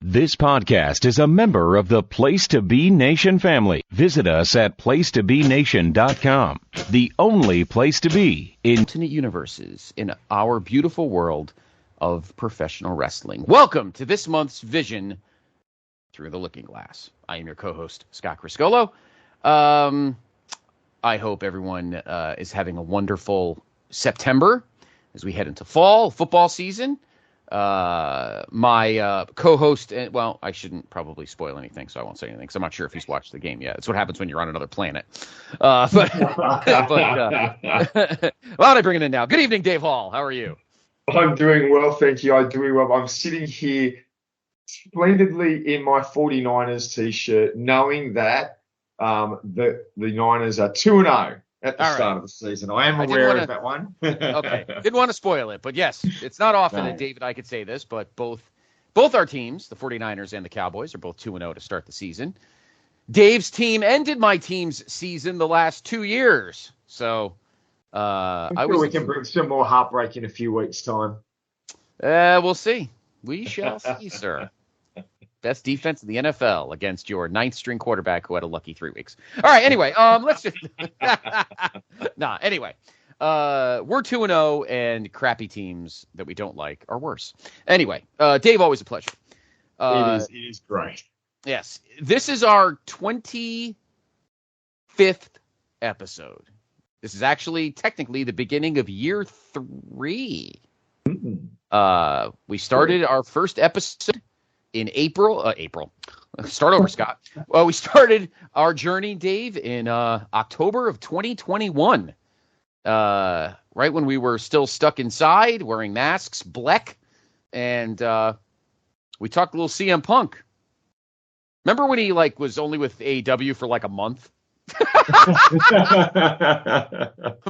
This podcast is a member of the Place to Be Nation family. Visit us at placetobenation.com, the only place to be in alternate universes in our beautiful world of professional wrestling. Welcome to this month's Vision Through the Looking Glass. I am your co-host, Scott Criscuolo. I hope everyone is having a wonderful September as we head into fall football season. My co-host, well, I shouldn't probably spoil anything, so I won't say anything, because I'm not sure if he's watched the game yet. It's what happens when you're on another planet. Why don't I bring it in now? Good evening, Dave Hall. How are you? I'm doing well, thank you. I'm doing well. I'm sitting here splendidly in my 49ers t-shirt, knowing that the Niners are 2-0 at the start of the season. I am aware of that one. Okay. Didn't want to spoil it, but yes, it's not often that Dave and I could say this, but both our teams, the 49ers and the Cowboys, are both 2-0 to start the season. Dave's team ended my team's season the last 2 years. So we can bring some more heartbreak in a few weeks' time. We'll see. We shall see, sir. Best defense in the NFL against your ninth-string quarterback who had a lucky 3 weeks. All right, anyway, let's just... Anyway. We're 2-0, and crappy teams that we don't like are worse. Anyway, Dave, always a pleasure. It is great. Yes. This is our 25th episode. This is actually technically the beginning of year 3. Mm-hmm. We started our first episode in April. Start over, Scott. Well, we started our journey, Dave, in October of 2021. Right when we were still stuck inside, wearing masks, bleck, and we talked a little CM Punk. Remember when he was only with AEW for a month?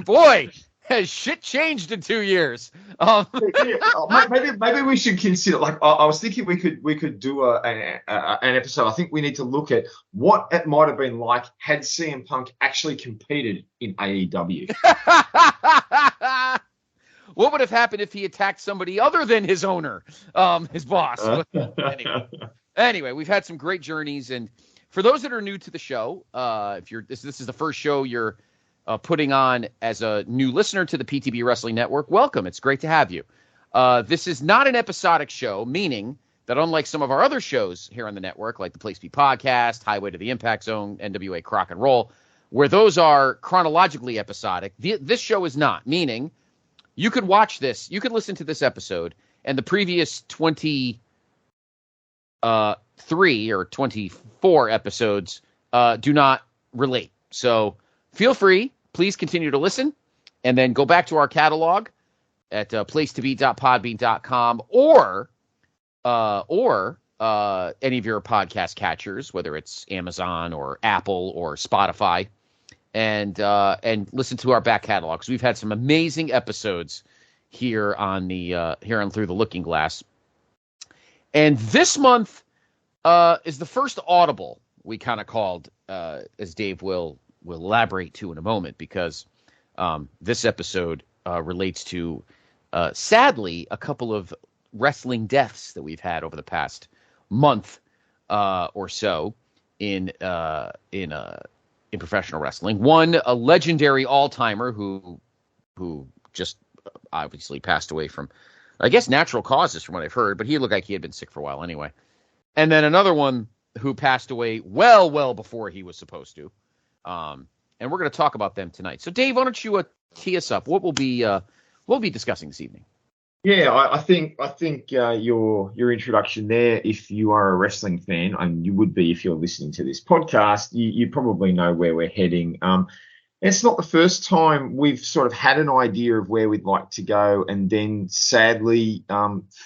Boy, has shit changed in 2 years. Maybe we should consider. I was thinking we could do an episode. I think we need to look at what it might have been like had CM Punk actually competed in AEW. What would have happened if he attacked somebody other than his owner, his boss? Anyway, we've had some great journeys, and for those that are new to the show, if you're this is the first show you're putting on as a new listener to the PTB Wrestling Network, welcome. It's great to have you. This is not an episodic show, meaning that unlike some of our other shows here on the network, like the Place Be Podcast, Highway to the Impact Zone, NWA Crock and Roll, where those are chronologically episodic, this show is not, meaning you could watch this, you could listen to this episode, and the previous 23 or 24 episodes do not relate. So feel free, please continue to listen, and then go back to our catalog at placetobe.podbean.com or any of your podcast catchers, whether it's Amazon or Apple or Spotify, and listen to our back catalog, because we've had some amazing episodes here on Through the Looking Glass. And this month is the first audible we kind of called, as Dave will elaborate to in a moment, because this episode relates to, sadly, a couple of wrestling deaths that we've had over the past month or so in professional wrestling. One, a legendary all-timer who just obviously passed away from, I guess, natural causes from what I've heard, but he looked like he had been sick for a while anyway. And then another one who passed away well before he was supposed to. And we're going to talk about them tonight. So, Dave, why don't you tee us up? What we'll be discussing this evening? Yeah, I think your introduction there, if you are a wrestling fan, and you would be if you're listening to this podcast, you probably know where we're heading. It's not the first time we've sort of had an idea of where we'd like to go, and then sadly,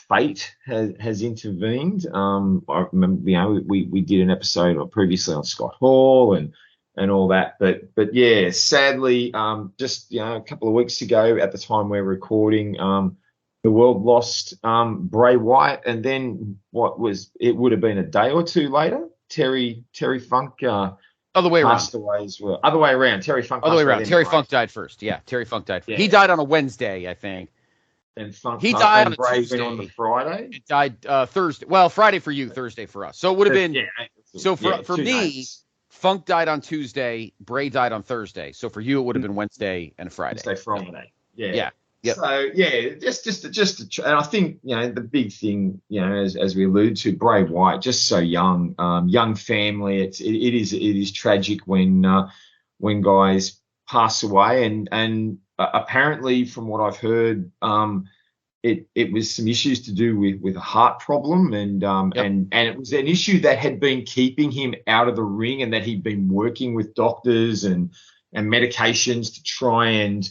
fate has intervened. I remember, we did an episode previously on Scott Hall and all that, but yeah, sadly, just a couple of weeks ago, at the time we're recording, the world lost Bray Wyatt, and then it would have been a day or two later, Terry Funk Other way passed around. away as well. Other way around. Terry Funk. Other way around. Terry Funk died first. Yeah, Terry Funk died first. Yeah. He died on a Wednesday, I think. and Funk He died on and a Bray Tuesday. went on the Friday. It died Thursday. Well, Friday for you, Thursday for us. So it would have been. Yeah. So for me, days. Funk died on Tuesday. Bray died on Thursday. So for you, it would have been Wednesday and Friday. Friday. Yeah. Yeah. Yep. So yeah, and I think the big thing, as we alluded to, Bray Wyatt, just so young, young family. It is tragic when guys pass away, and apparently from what I've heard, it was some issues to do with a heart problem, and it was an issue that had been keeping him out of the ring, and that he'd been working with doctors and medications to try and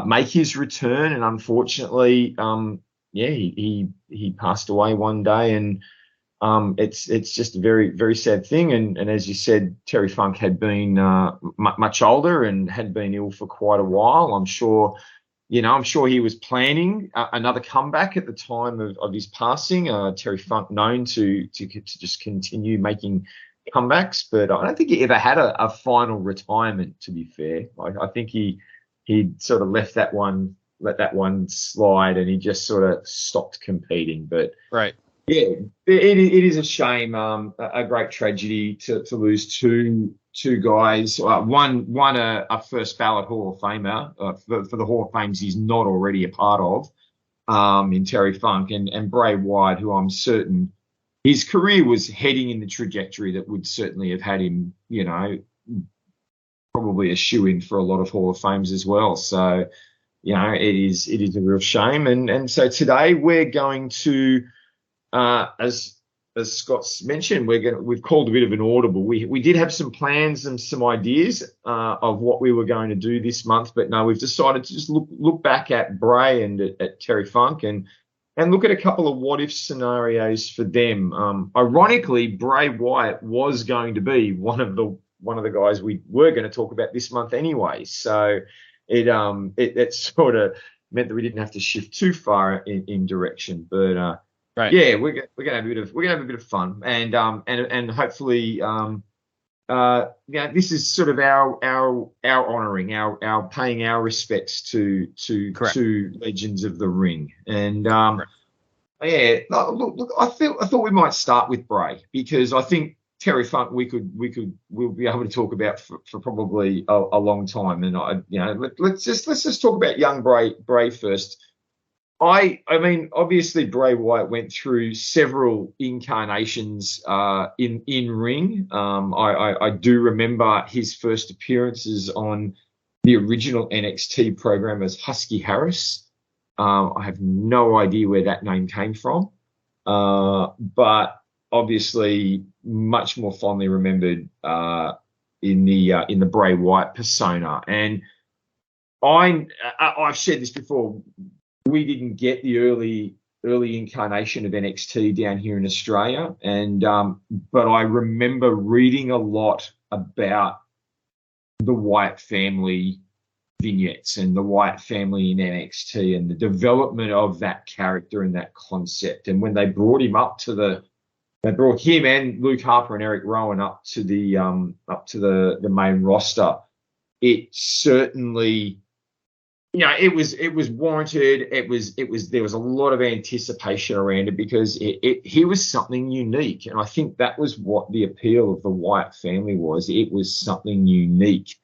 make his return. And unfortunately, he passed away one day, and it's just a very, very sad thing. And as you said, Terry Funk had been much older and had been ill for quite a while. I'm sure he was planning another comeback at the time of his passing. Terry Funk known to just continue making comebacks, but I don't think he ever had a final retirement, to be fair. I think he'd sort of let that one slide, and he just sort of stopped competing. But right. Yeah, it is a shame, a great tragedy to lose two guys. One a first ballot Hall of Famer for the Hall of Fames he's not already a part of, in Terry Funk, and Bray Wyatt, who I'm certain his career was heading in the trajectory that would certainly have had him, probably a shoe-in for a lot of Hall of Fames as well. So, it is a real shame. And so today we're going to, as Scott's mentioned, we've called a bit of an audible. We did have some plans and some ideas of what we were going to do this month, but no, we've decided to just look back at Bray and at Terry Funk and look at a couple of what if scenarios for them. Ironically, Bray Wyatt was going to be one of the guys we were going to talk about this month anyway. So it sort of meant that we didn't have to shift too far in direction, but. Right. Yeah, we're gonna have a bit of fun, and hopefully, this is sort of our honouring, our paying our respects to legends of the ring, and look, I thought we might start with Bray, because I think Terry Funk we'll be able to talk about for probably a long time, and let's just talk about young Bray first. I mean, obviously, Bray Wyatt went through several incarnations in ring. I do remember his first appearances on the original NXT program as Husky Harris. I have no idea where that name came from, but obviously, much more fondly remembered in the Bray Wyatt persona. And I've said this before. We didn't get the early incarnation of NXT down here in Australia, and but I remember reading a lot about the Wyatt family vignettes and the Wyatt family in NXT and the development of that character and that concept. And when they brought him they brought him and Luke Harper and Eric Rowan up to the main roster. It certainly. It was warranted. There was a lot of anticipation around it, because he was something unique. And I think that was what the appeal of the Wyatt family was. It was something unique.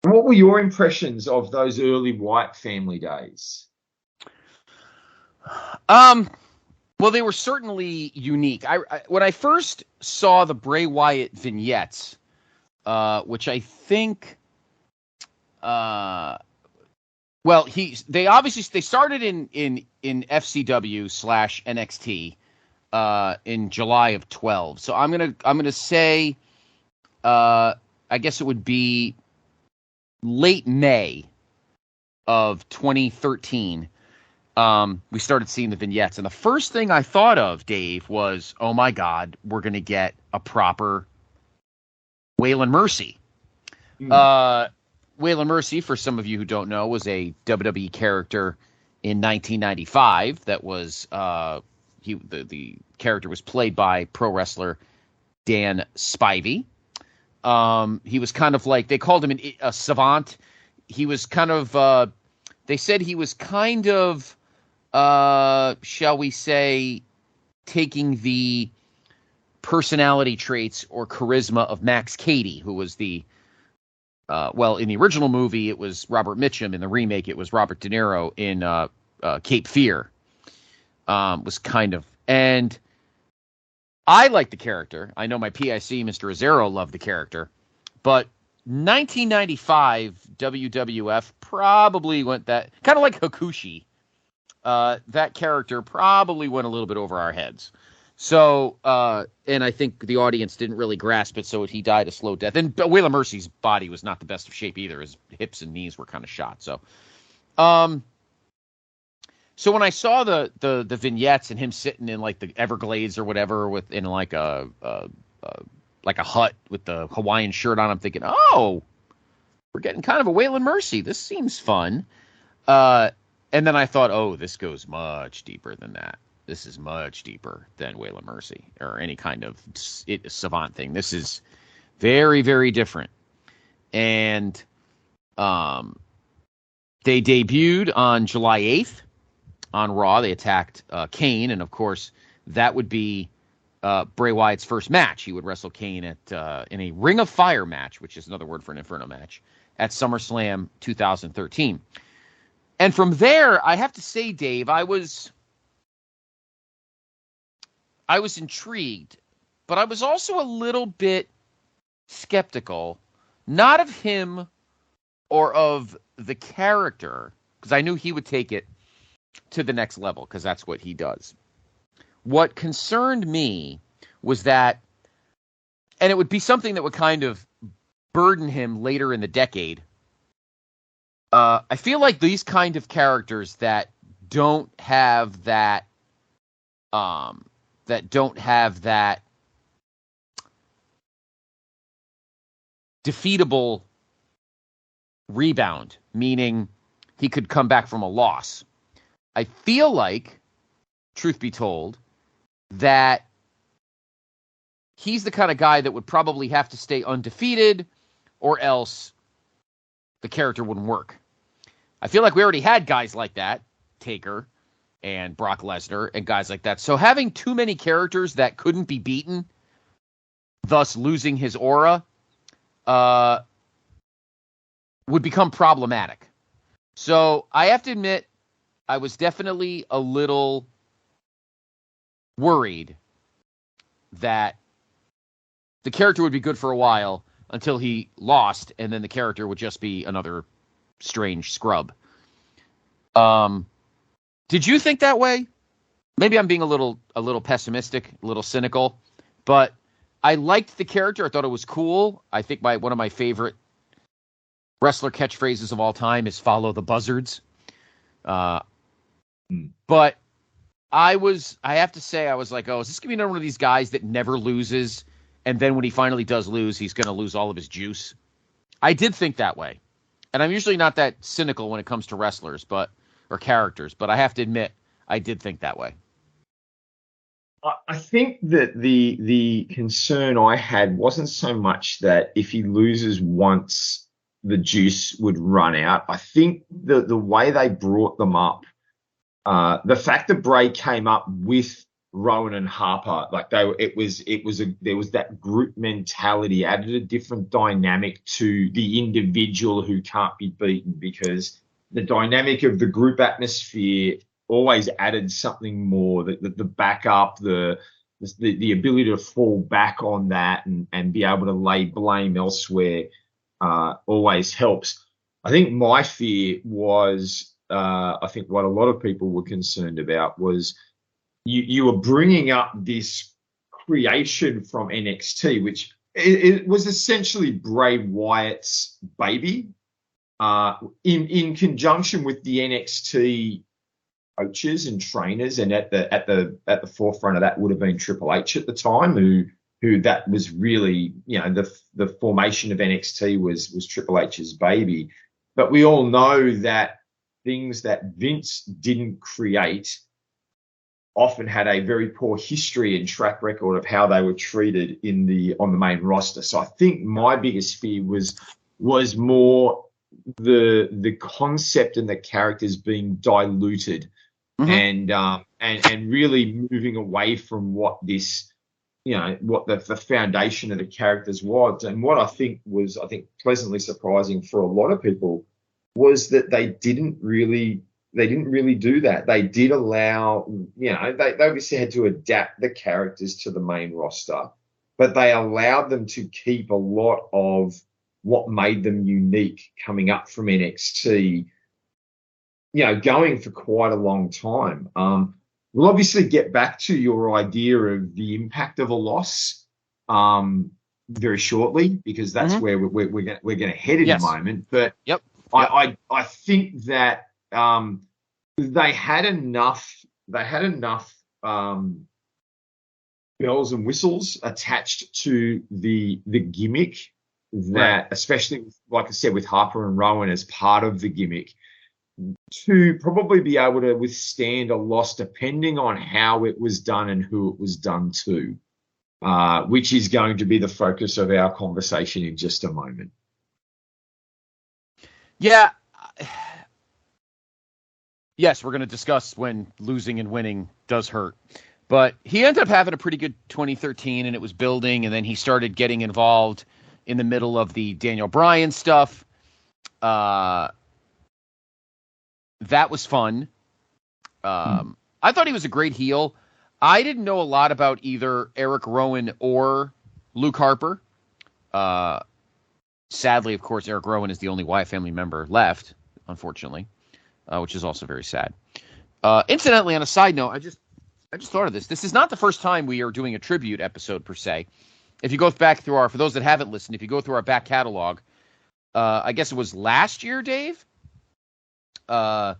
What were your impressions of those early Wyatt family days? Well, they were certainly unique. When I first saw the Bray Wyatt vignettes, which I think, they started in FCW /NXT in July of 12. So I'm gonna say, I guess it would be late May of 2013. We started seeing the vignettes, and the first thing I thought of, Dave, was, oh my God, we're gonna get a proper Waylon Mercy. Waylon Mercy, for some of you who don't know, was a WWE character in 1995. That was the character was played by pro wrestler Dan Spivey. He was kind of like, they called him a savant. He was kind of they said he was kind of shall we say, taking the personality traits or charisma of Max Cady, who was the in the original movie, it was Robert Mitchum. In the remake, it was Robert De Niro in Cape Fear. Was kind of, and I like the character. I know my PIC, Mr. Azzaro, loved the character, but 1995 WWF probably went that, kind of like Hakushi. That character probably went a little bit over our heads. So, and I think the audience didn't really grasp it, so he died a slow death. And Whale of Mercy's body was not the best of shape either. His hips and knees were kind of shot. So, so when I saw the vignettes and him sitting in like the Everglades or whatever in like a hut with the Hawaiian shirt on, I'm thinking, oh, we're getting kind of a Whale of Mercy. This seems fun. And then I thought, oh, this goes much deeper than that. This is much deeper than Whale of Mercy or any kind of savant thing. This is very, very different. And they debuted on July 8th on Raw. They attacked Kane, and of course, that would be Bray Wyatt's first match. He would wrestle Kane in a Ring of Fire match, which is another word for an Inferno match, at SummerSlam 2013. And from there, I have to say, Dave, I was intrigued, but I was also a little bit skeptical, not of him or of the character, because I knew he would take it to the next level, because that's what he does. What concerned me was that, and it would be something that would kind of burden him later in the decade. I feel like these kind of characters that don't have that defeatable rebound, meaning he could come back from a loss. I feel like, truth be told, that he's the kind of guy that would probably have to stay undefeated, or else the character wouldn't work. I feel like we already had guys like that, Taker and Brock Lesnar and guys like that. So having too many characters that couldn't be beaten, thus losing his aura, would become problematic. So I have to admit, I was definitely a little worried that the character would be good for a while until he lost, and then the character would just be another strange scrub. Did you think that way? Maybe I'm being a little pessimistic, a little cynical, but I liked the character. I thought it was cool. I think one of my favorite wrestler catchphrases of all time is "Follow the buzzards." But I have to say, I was like, oh, is this going to be another one of these guys that never loses? And then when he finally does lose, he's going to lose all of his juice. I did think that way. And I'm usually not that cynical when it comes to wrestlers, or characters, but I have to admit, I did think that way. I think that the concern I had wasn't so much that if he loses once, the juice would run out. I think the way they brought them up, the fact that Bray came up with Rowan and Harper, like there was that group mentality, added a different dynamic to the individual who can't be beaten, because the dynamic of the group atmosphere always added something more. The backup, the ability to fall back on that and be able to lay blame elsewhere always helps. I think my fear was, I think what a lot of people were concerned about was you were bringing up this creation from NXT, which it was essentially Bray Wyatt's baby, in conjunction with the NXT coaches and trainers, and at the forefront of that would have been Triple H at the time, who that was really, the formation of NXT was Triple H's baby. But we all know that things that Vince didn't create often had a very poor history and track record of how they were treated on the main roster. So I think my biggest fear was more the concept and the characters being diluted and really moving away from what this, what the foundation of the characters was. And what I think pleasantly surprising for a lot of people was that they didn't really do that. They did allow, they obviously had to adapt the characters to the main roster, but they allowed them to keep a lot of what made them unique coming up from NXT, going for quite a long time. We'll obviously get back to your idea of the impact of a loss very shortly, because that's where we're going to head in a moment. But I think that they had enough bells and whistles attached to the gimmick that, especially like I said, with Harper and Rowan as part of the gimmick, to probably be able to withstand a loss depending on how it was done and who it was done to, which is going to be the focus of our conversation in just a moment. Yeah. Yes, we're going to discuss when losing and winning does hurt. But he ended up having a pretty good 2013, and it was building, and then he started getting involved in the middle of the Daniel Bryan stuff. That was fun. I thought he was a great heel. I didn't know a lot about either Eric Rowan or Luke Harper. Sadly, of course, Eric Rowan is the only Wyatt family member left, unfortunately, which is also very sad. Incidentally, on a side note, I just thought of this. This is not the first time we are doing a tribute episode, per se. If you go back through for those that haven't listened, if you go through our back catalog, I guess it was last year, Dave? Last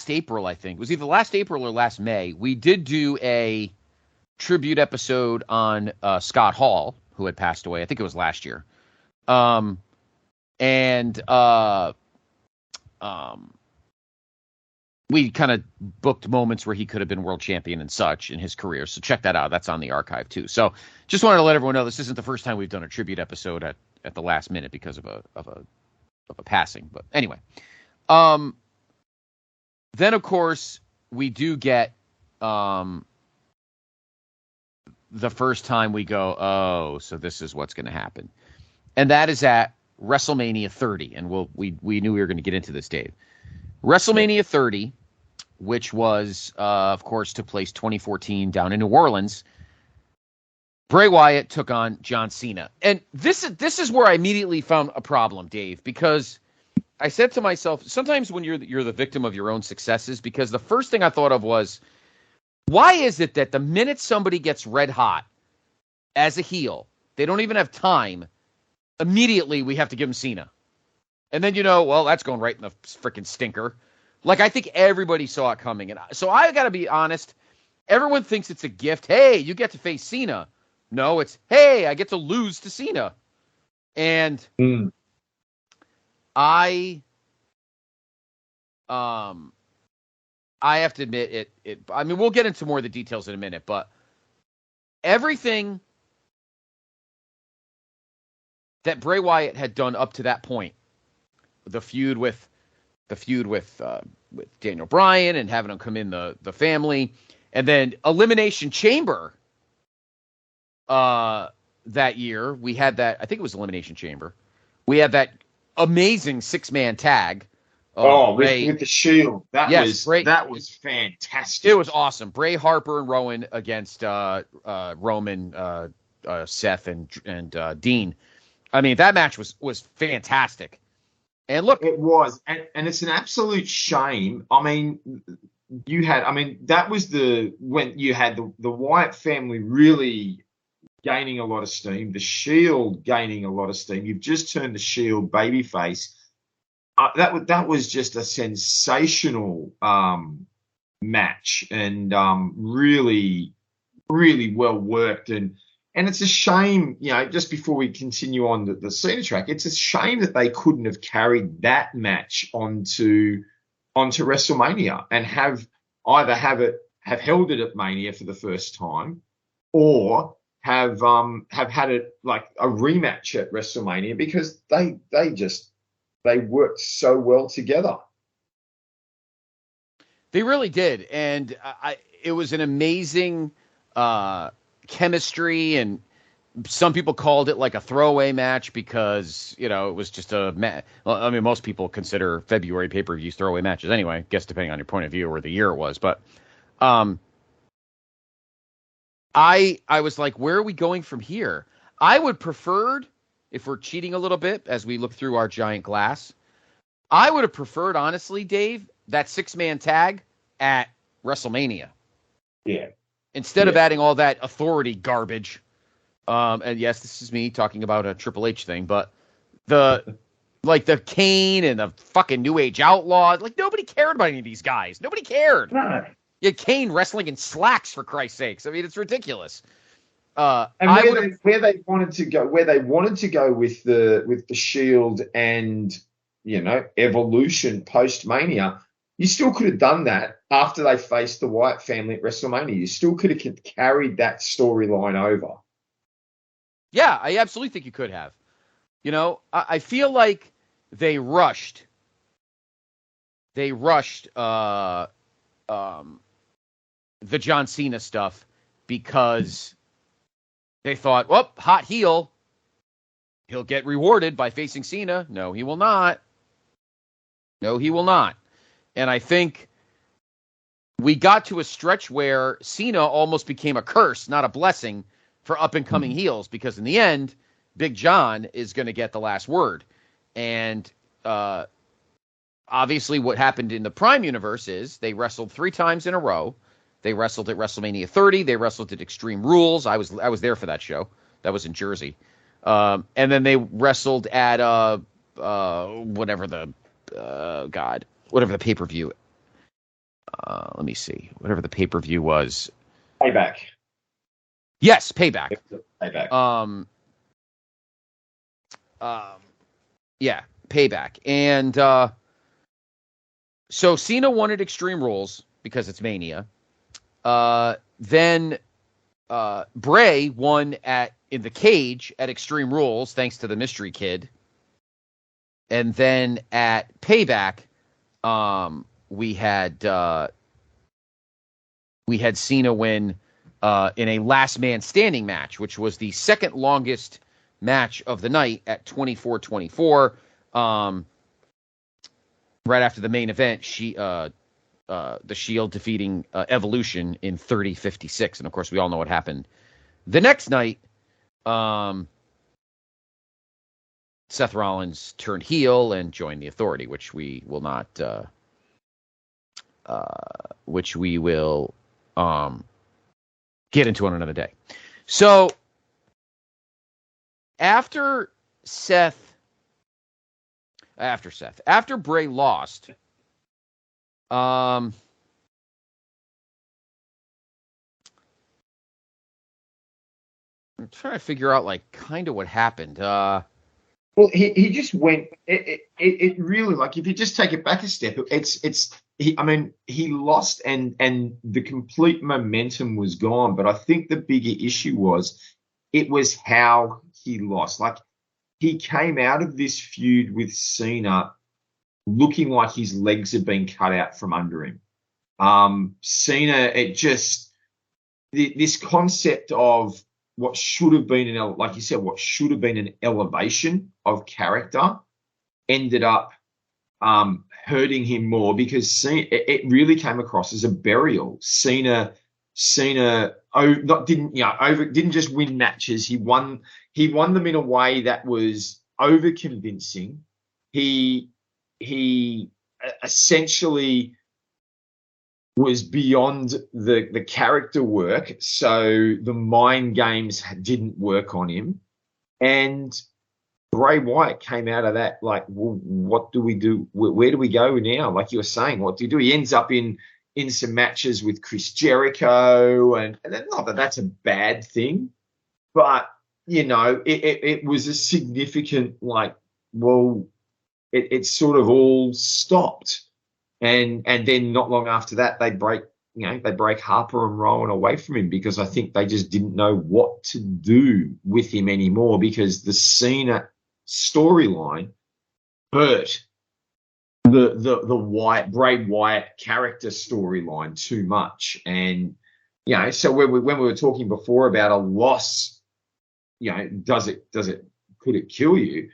April, I think. It was either last April or last May. We did do a tribute episode on Scott Hall, who had passed away. I think it was last year. We kind of booked moments where he could have been world champion and such in his career. So check that out. That's on the archive too. So just wanted to let everyone know this isn't the first time we've done a tribute episode at the last minute because of a passing. But anyway, then of course we do get the first time we go, oh, so this is what's going to happen, and that is at WrestleMania 30. And we knew we were going to get into this, Dave. WrestleMania 30, which was, of course, took place 2014 down in New Orleans. Bray Wyatt took on John Cena. And this is where I immediately found a problem, Dave, because I said to myself, sometimes when you're the victim of your own successes, because the first thing I thought of was, why is it that the minute somebody gets red hot as a heel, they don't even have time, immediately we have to give them Cena? And then, well, that's going right in the freaking stinker. Like, I think everybody saw it coming. And so I got to be honest. Everyone thinks it's a gift. Hey, you get to face Cena. No, it's, hey, I get to lose to Cena. And I have to admit it. I mean, we'll get into more of the details in a minute, but everything that Bray Wyatt had done up to that point, the feud with Daniel Bryan and having him come in the family, and then Elimination Chamber that year, we had that, I think it was Elimination Chamber. We had that amazing 6-man tag. With the Shield. That was fantastic. It was awesome. Bray, Harper, and Rowan against Roman, Seth, and Dean. I mean, that match was fantastic. And look, it was, and it's an absolute shame. I mean, that was when you had the Wyatt family really gaining a lot of steam, the Shield gaining a lot of steam. You've just turned the Shield babyface. That was just a sensational match, and really, really well worked. And it's a shame, just before we continue on the Cena track, it's a shame that they couldn't have carried that match onto WrestleMania and have held it at Mania for the first time, or have had it like a rematch at WrestleMania, because they worked so well together. They really did, and it was an amazing chemistry, and some people called it like a throwaway match because it was just a match. Well, I mean, most people consider February pay-per-views throwaway matches anyway. I guess depending on your point of view or the year it was, but I was like, where are we going from here? I would preferred, if we're cheating a little bit as we look through our giant glass, I would have preferred, honestly, Dave, that 6-man tag at WrestleMania. Yeah. Instead of adding all that authority garbage. And yes, this is me talking about a Triple H thing, but the Kane and the fucking New Age Outlaw, like nobody cared about any of these guys. Nobody cared. No. You had Kane wrestling in slacks, for Christ's sakes. I mean, it's ridiculous. And where they wanted to go with the Shield and Evolution post Mania, you still could have done that after they faced the Wyatt family at WrestleMania. You still could have carried that storyline over. Yeah, I absolutely think you could have. I feel like they rushed. The John Cena stuff because they thought, well, hot heel, he'll get rewarded by facing Cena. No, he will not. And I think we got to a stretch where Cena almost became a curse, not a blessing, for up-and-coming heels, because in the end, Big John is going to get the last word. And obviously what happened in the Prime universe is they wrestled 3 times in a row. They wrestled at WrestleMania 30. They wrestled at Extreme Rules. I was there for that show. That was in Jersey. And then they wrestled at whatever the pay-per-view. Let me see. Whatever the pay-per-view was. Payback. Yes, Payback. Payback. Yeah, Payback. And so Cena won at Extreme Rules because it's Mania. Then Bray won in the cage at Extreme Rules thanks to the Mystery Kid. And then at Payback, we had Cena win in a last man standing match, which was the second longest match of the night at 24-24. Right after the main event, the Shield defeating Evolution in 30-56. And of course, we all know what happened the next night. Seth Rollins turned heel and joined the Authority, which we will not, get into on another day. So after Bray lost, I'm trying to figure out kind of what happened. Well, he just went. It really, if you just take it back a step, he lost and the complete momentum was gone. But I think the bigger issue was how he lost. He came out of this feud with Cena looking like his legs had been cut out from under him. Cena, this concept of what should have been an elevation of character ended up hurting him more because it really came across as a burial. Cena didn't just win matches. He won them in a way that was over convincing. He essentially was beyond the character work, so the mind games didn't work on him. And Bray Wyatt came out of that well, what do we do? Where do we go now? Like you were saying, what do you do? He ends up in some matches with Chris Jericho, and not that that's a bad thing, but it was a significant it sort of all stopped. And then not long after that, they break Harper and Rowan away from him because I think they just didn't know what to do with him anymore because the Cena storyline hurt the Bray Wyatt character storyline too much. And, so when we were talking before about a loss, could it kill you?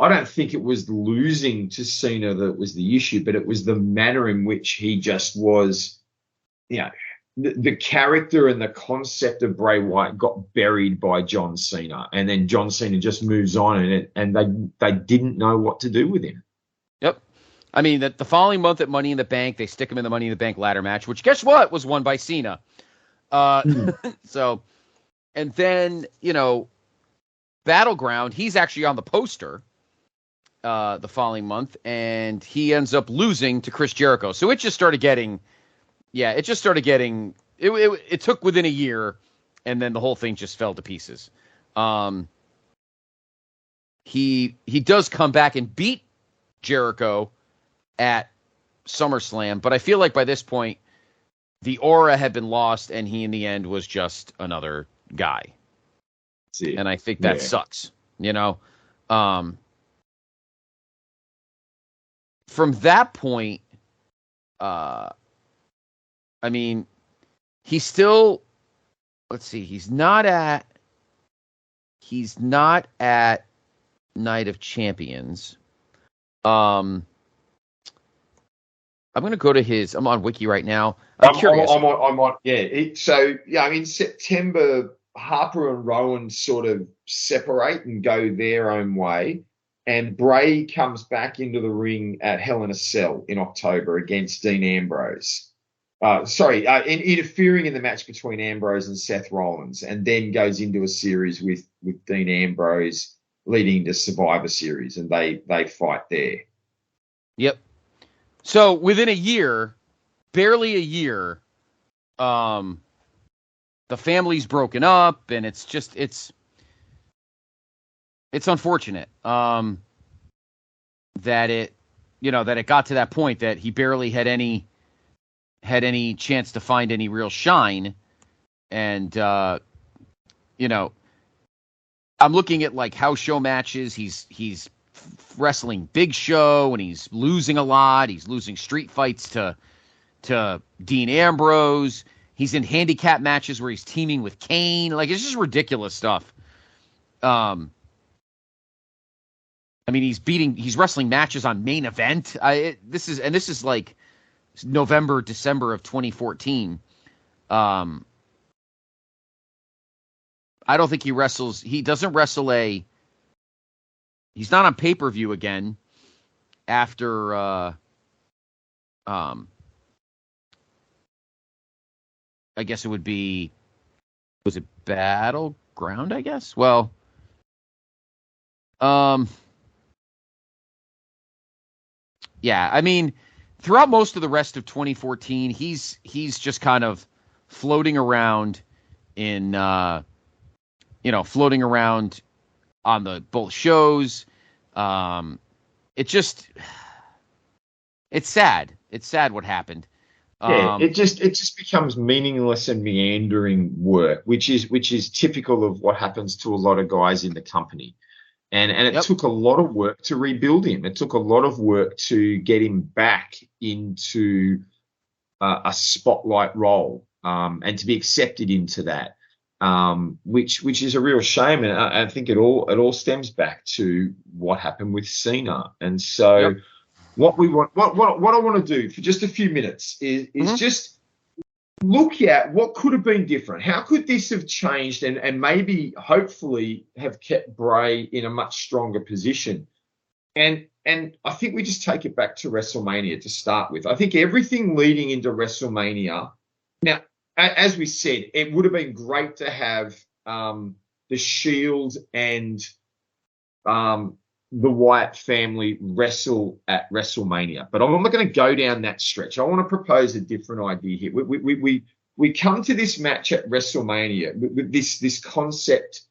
I don't think it was losing to Cena that was the issue, but it was the manner in which he just was, the character and the concept of Bray Wyatt got buried by John Cena, and then John Cena just moves on, and they didn't know what to do with him. Yep. I mean, the following month at Money in the Bank, they stick him in the Money in the Bank ladder match, which, guess what, was won by Cena. So, and then, Battleground, he's actually on the poster the following month, and he ends up losing to Chris Jericho. So it just started getting, it took within a year, and then the whole thing just fell to pieces. He does come back and beat Jericho at SummerSlam, but I feel like by this point, the aura had been lost, and he in the end was just another guy. And I think that sucks, From that point, I mean, he's still, let's see, he's not at Night of Champions. I'm going to go to I'm on Wiki right now. I'm curious. I'm on, I mean, September, Harper and Rowan sort of separate and go their own way. And Bray comes back into the ring at Hell in a Cell in October against Dean Ambrose. Interfering in the match between Ambrose and Seth Rollins, and then goes into a series with Dean Ambrose leading into Survivor Series, and they fight there. Yep. So within a year, barely a year, the family's broken up, and it's just it's unfortunate that it got to that point that he barely had any chance to find any real shine. And I'm looking at like house show matches. He's wrestling Big Show, and he's losing a lot. He's losing street fights to Dean Ambrose. He's in handicap matches where he's teaming with Kane. Like, it's just ridiculous stuff. I mean, he's wrestling matches on Main Event. This is like November, December of 2014. I don't think he wrestles. He doesn't wrestle he's not on pay-per-view again after, I guess it would be, was it Battleground, I guess? Well, yeah, I mean, throughout most of the rest of 2014, he's just kind of floating around floating around on both shows. It's sad. It's sad what happened. It just becomes meaningless and meandering work, which is typical of what happens to a lot of guys in the company. And it took a lot of work to rebuild him. It took a lot of work to get him back into a spotlight role, and to be accepted into that, which is a real shame. And I think it all stems back to what happened with Cena. And so what I want to do for just a few minutes is just look at what could have been different. How could this have changed and maybe hopefully have kept Bray in a much stronger position? And I think we just take it back to WrestleMania to start with. I think everything leading into WrestleMania. Now, as we said, it would have been great to have the Shield and the Wyatt family wrestle at WrestleMania. But I'm not going to go down that stretch. I want to propose a different idea here. We come to this match at WrestleMania with this concept,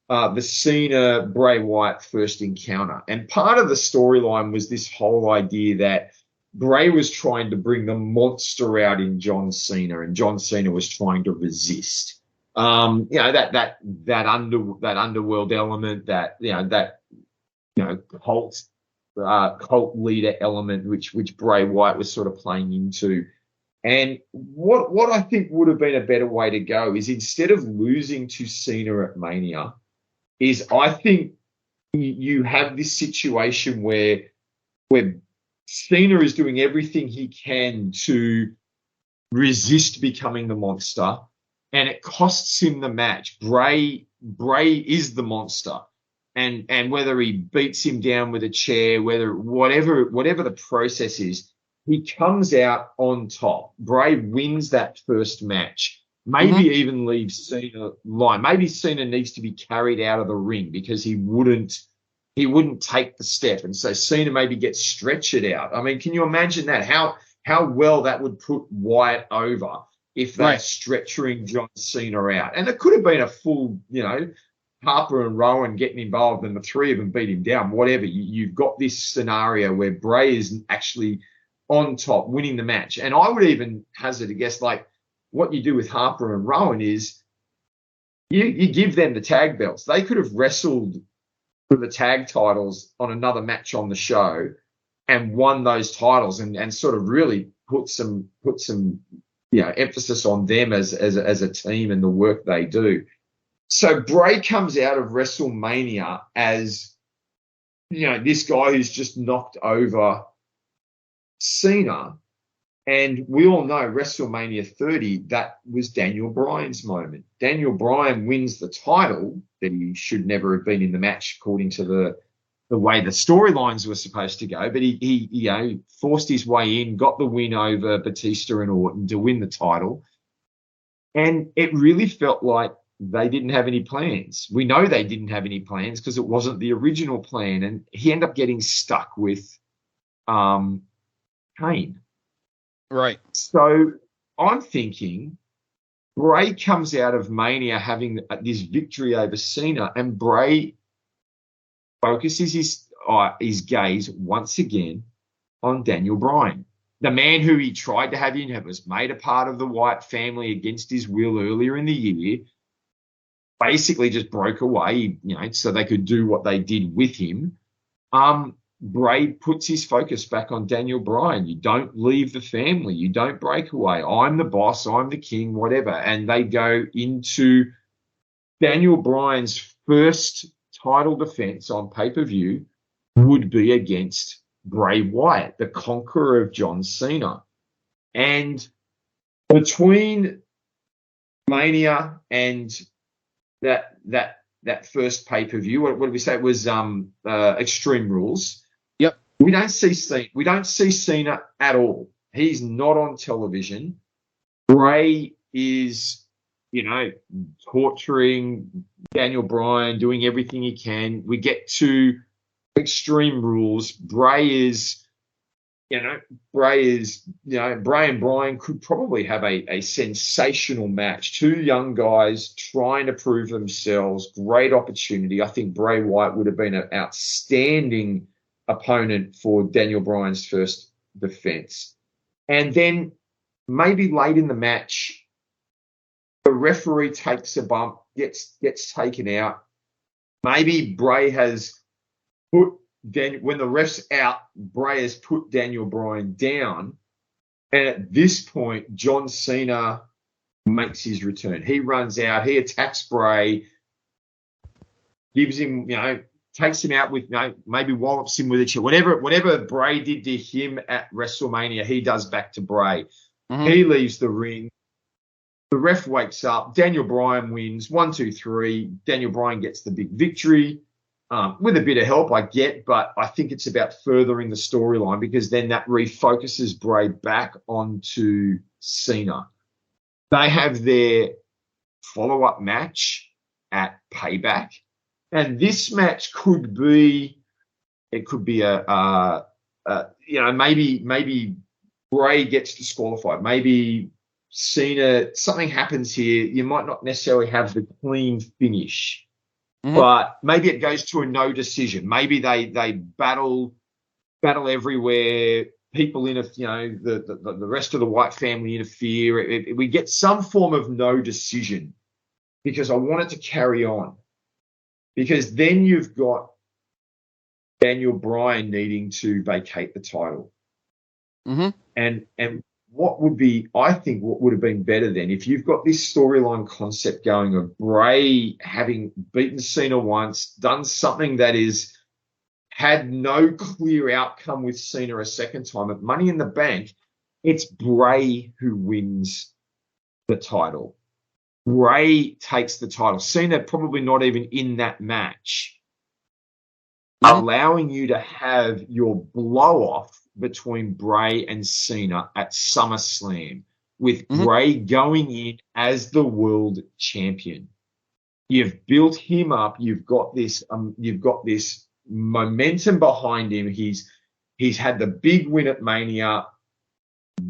the Cena Bray Wyatt first encounter. And part of the storyline was this whole idea that Bray was trying to bring the monster out in John Cena, and John Cena was trying to resist. That underworld element, that cult cult leader element, which Bray Wyatt was sort of playing into. And what I think would have been a better way to go is, instead of losing to Cena at Mania, is I think you have this situation where Cena is doing everything he can to resist becoming the monster, and it costs him the match. Bray is the monster, and whether he beats him down with a chair, whatever the process is, he comes out on top. Bray wins that first match. Maybe even leaves Cena line. Maybe Cena needs to be carried out of the ring because he wouldn't take the step, and so Cena maybe gets stretchered out. I mean, can you imagine that? How well that would put Wyatt over if they're stretchering John Cena out. And it could have been a full, Harper and Rowan getting involved and the three of them beat him down, whatever. You've got this scenario where Bray is actually on top, winning the match. And I would even hazard a guess, like, what you do with Harper and Rowan is you give them the tag belts. They could have wrestled for the tag titles on another match on the show and won those titles and sort of really put some emphasis on them as a team and the work they do. So Bray comes out of WrestleMania as, this guy who's just knocked over Cena. And we all know WrestleMania 30, that was Daniel Bryan's moment. Daniel Bryan wins the title that he should never have been in the match according to the way the storylines were supposed to go. But he forced his way in, got the win over Batista and Orton to win the title. And it really felt like they didn't have any plans. We know they didn't have any plans because it wasn't the original plan. And he ended up getting stuck with Kane. Right. So I'm thinking Bray comes out of Mania having this victory over Cena, and Bray focuses his gaze once again on Daniel Bryan, the man who he tried to have in, was made a part of the Wyatt family against his will earlier in the year, basically just broke away, so they could do what they did with him. Bray puts his focus back on Daniel Bryan. You don't leave the family. You don't break away. I'm the boss. I'm the king, whatever. And they go into Daniel Bryan's first title defense on pay-per-view would be against Bray Wyatt, the conqueror of John Cena. And between Mania and that first pay-per-view, what did we say? It was Extreme Rules. Yep. We don't see Cena at all. He's not on television. Bray is, torturing Daniel Bryan, doing everything he can. We get to Extreme Rules. Bray and Bryan could probably have a sensational match. Two young guys trying to prove themselves. Great opportunity. I think Bray Wyatt would have been an outstanding opponent for Daniel Bryan's first defense. And then maybe late in the match, the referee takes a bump, gets taken out. Maybe Bray has put when the ref's out, Bray has put Daniel Bryan down. And at this point, John Cena makes his return. He runs out, he attacks Bray, gives him, takes him out with, maybe wallops him with a chair. Whatever Bray did to him at WrestleMania, he does back to Bray. Mm-hmm. He leaves the ring. The ref wakes up. Daniel Bryan wins. 1, 2, 3. Daniel Bryan gets the big victory. With a bit of help, I get, but I think it's about furthering the storyline because then that refocuses Bray back onto Cena. They have their follow-up match at Payback, and this match could be maybe Bray gets disqualified. Maybe Cena, something happens here. You might not necessarily have the clean finish. Mm-hmm. But maybe it goes to a no decision. Maybe they battle everywhere. People the rest of the Wyatt family interfere. We get some form of no decision because I want it to carry on. Because then you've got Daniel Bryan needing to vacate the title. Mm-hmm. And what would have been better then, if you've got this storyline concept going of Bray having beaten Cena once, done something that had no clear outcome with Cena a second time at Money in the Bank, it's Bray who wins the title. Bray takes the title. Cena probably not even in that match. Allowing you to have your blow-off between Bray and Cena at SummerSlam, with Bray going in as the world champion. You've built him up. You've got this momentum behind him. He's had the big win at Mania.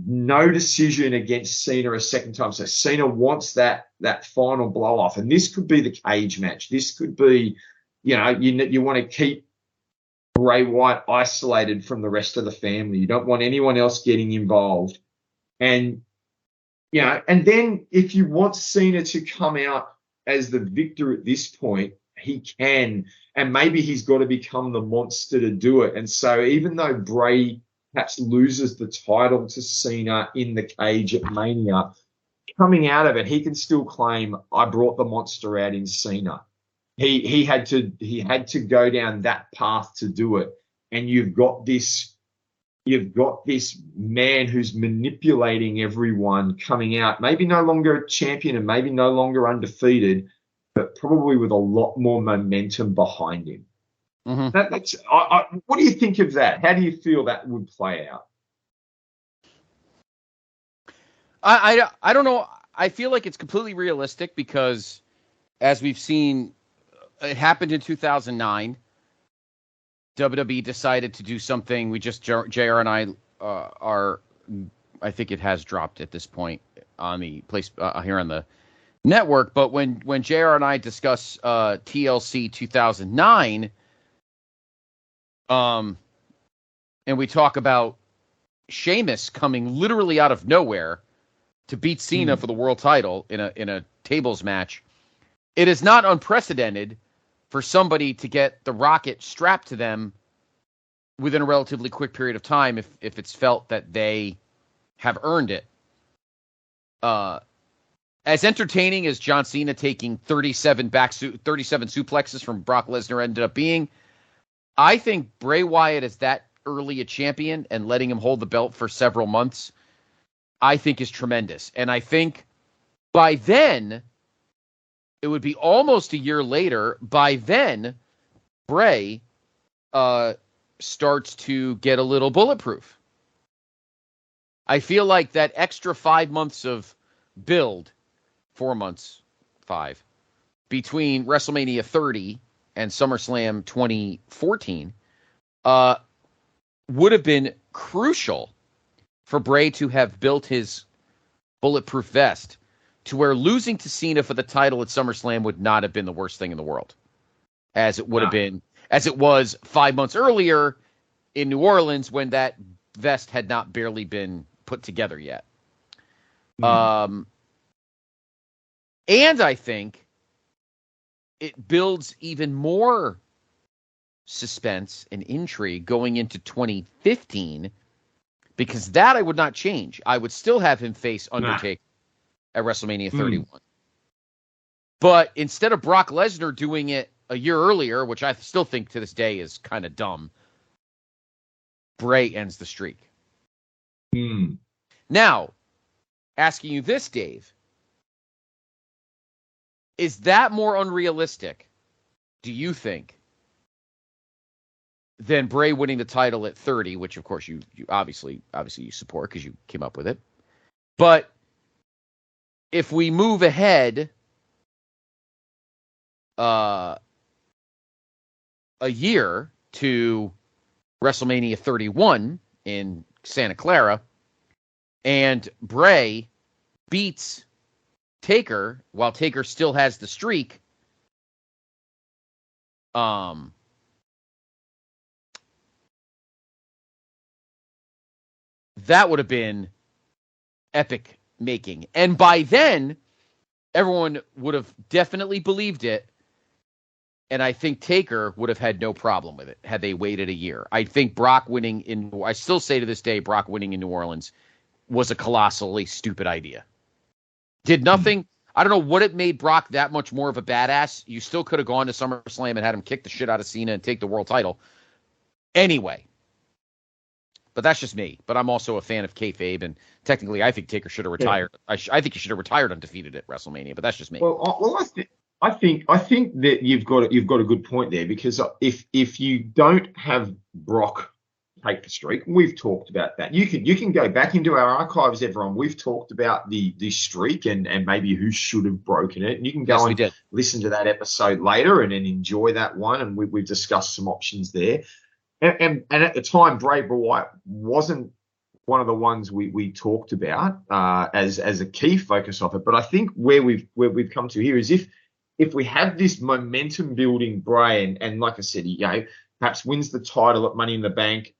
No decision against Cena a second time. So Cena wants that final blow-off. And this could be the cage match. This could be, you want to keep Bray Wyatt isolated from the rest of the family. You don't want anyone else getting involved. And, and then if you want Cena to come out as the victor at this point, he can. And maybe he's got to become the monster to do it. And so even though Bray perhaps loses the title to Cena in the cage at Mania, coming out of it, he can still claim, I brought the monster out in Cena. He had to go down that path to do it. And you've got this man who's manipulating everyone coming out, maybe no longer a champion and maybe no longer undefeated, but probably with a lot more momentum behind him. Mm-hmm. What do you think of that? How do you feel that would play out? I don't know. I feel like it's completely realistic because, as we've seen, it happened in 2009. WWE decided to do something. JR and I I think it has dropped at this point on the place here on the network. But when JR and I discuss TLC 2009, and we talk about Sheamus coming literally out of nowhere to beat Cena for the world title in a tables match, it is not unprecedented for somebody to get the rocket strapped to them within a relatively quick period of time if it's felt that they have earned it. As entertaining as John Cena taking 37 suplexes from Brock Lesnar ended up being, I think Bray Wyatt is that early a champion and letting him hold the belt for several months, I think is tremendous. And I think by then, it would be almost a year later. By then, Bray starts to get a little bulletproof. I feel like that extra 5 months of build, 4 months, 5, between WrestleMania 30 and SummerSlam 2014 would have been crucial for Bray to have built his bulletproof vest to where losing to Cena for the title at SummerSlam would not have been the worst thing in the world, as it would have been, as it was 5 months earlier in New Orleans when that vest had not barely been put together yet. And I think it builds even more suspense and intrigue going into 2015, because that I would not change. I would still have him face Undertaker at WrestleMania 31. But instead of Brock Lesnar doing it a year earlier, which I still think to this day is kind of dumb, Bray ends the streak. Now, asking you this, Dave, is that more unrealistic, do you think, than Bray winning the title at 30, which of course you obviously you support because you came up with it. But if we move ahead a year to WrestleMania 31 in Santa Clara, and Bray beats Taker while Taker still has the streak, that would have been epic making. And by then, everyone would have definitely believed it. And I think Taker would have had no problem with it had they waited a year. I think Brock winning I still say to this day, Brock winning in New Orleans was a colossally stupid idea. Did nothing. I don't know what it made Brock that much more of a badass. You still could have gone to SummerSlam and had him kick the shit out of Cena and take the world title. Anyway. But that's just me. But I'm also a fan of kayfabe, and technically I think Taker should have retired. Yeah. I think he should have retired undefeated at WrestleMania, but that's just me. Well, I think that you've got a good point there, because if you don't have Brock take the streak, we've talked about that. You can go back into our archives, everyone. We've talked about the streak and maybe who should have broken it. And you can go and listen to that episode later and then enjoy that one. And we've discussed some options there. And at the time, Bray Wyatt wasn't one of the ones we talked about as a key focus of it. But I think where we've come to here is if we have this momentum building Bray, and like I said, perhaps wins the title at Money in the Bank,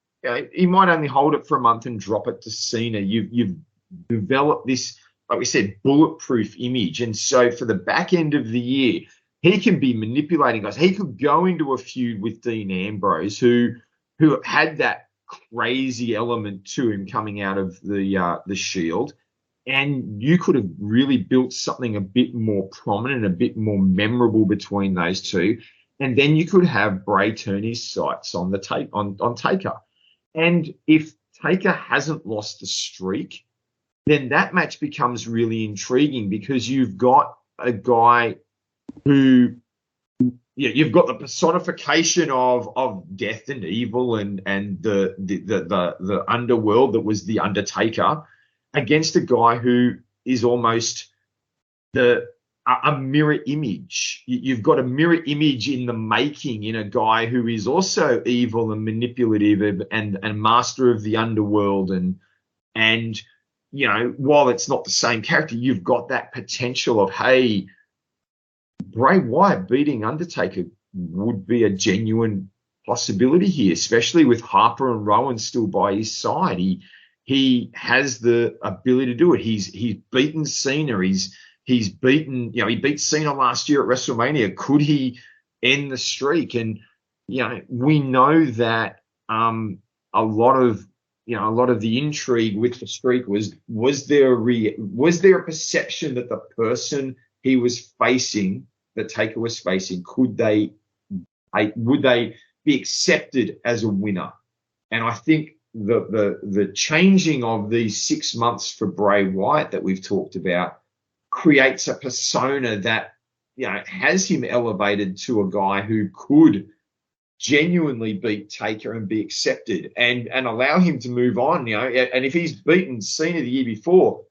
he might only hold it for a month and drop it to Cena. You've developed this, like we said, bulletproof image. And so for the back end of the year, he can be manipulating guys. He could go into a feud with Dean Ambrose, who had that crazy element to him coming out of the Shield. And you could have really built something a bit more prominent, a bit more memorable between those two. And then you could have Bray turn his sights on on Taker. And if Taker hasn't lost the streak, then that match becomes really intriguing, because you've got a guy who, you've got the personification of death and evil and the underworld that was the Undertaker, against a guy who is almost a mirror image. You've got a mirror image in the making, in a guy who is also evil and manipulative and master of the underworld. And while it's not the same character, you've got that potential of, hey, Bray Wyatt beating Undertaker would be a genuine possibility here, especially with Harper and Rowan still by his side. He has the ability to do it. He's beaten Cena. He's beaten, he beat Cena last year at WrestleMania. Could he end the streak? And, we know that a lot of the intrigue with the streak was there a perception that the person he was facing, that Taker was facing, would they be accepted as a winner? And I think the changing of these 6 months for Bray Wyatt that we've talked about creates a persona that has him elevated to a guy who could genuinely beat Taker and be accepted and allow him to move on. And if he's beaten Cena the year before,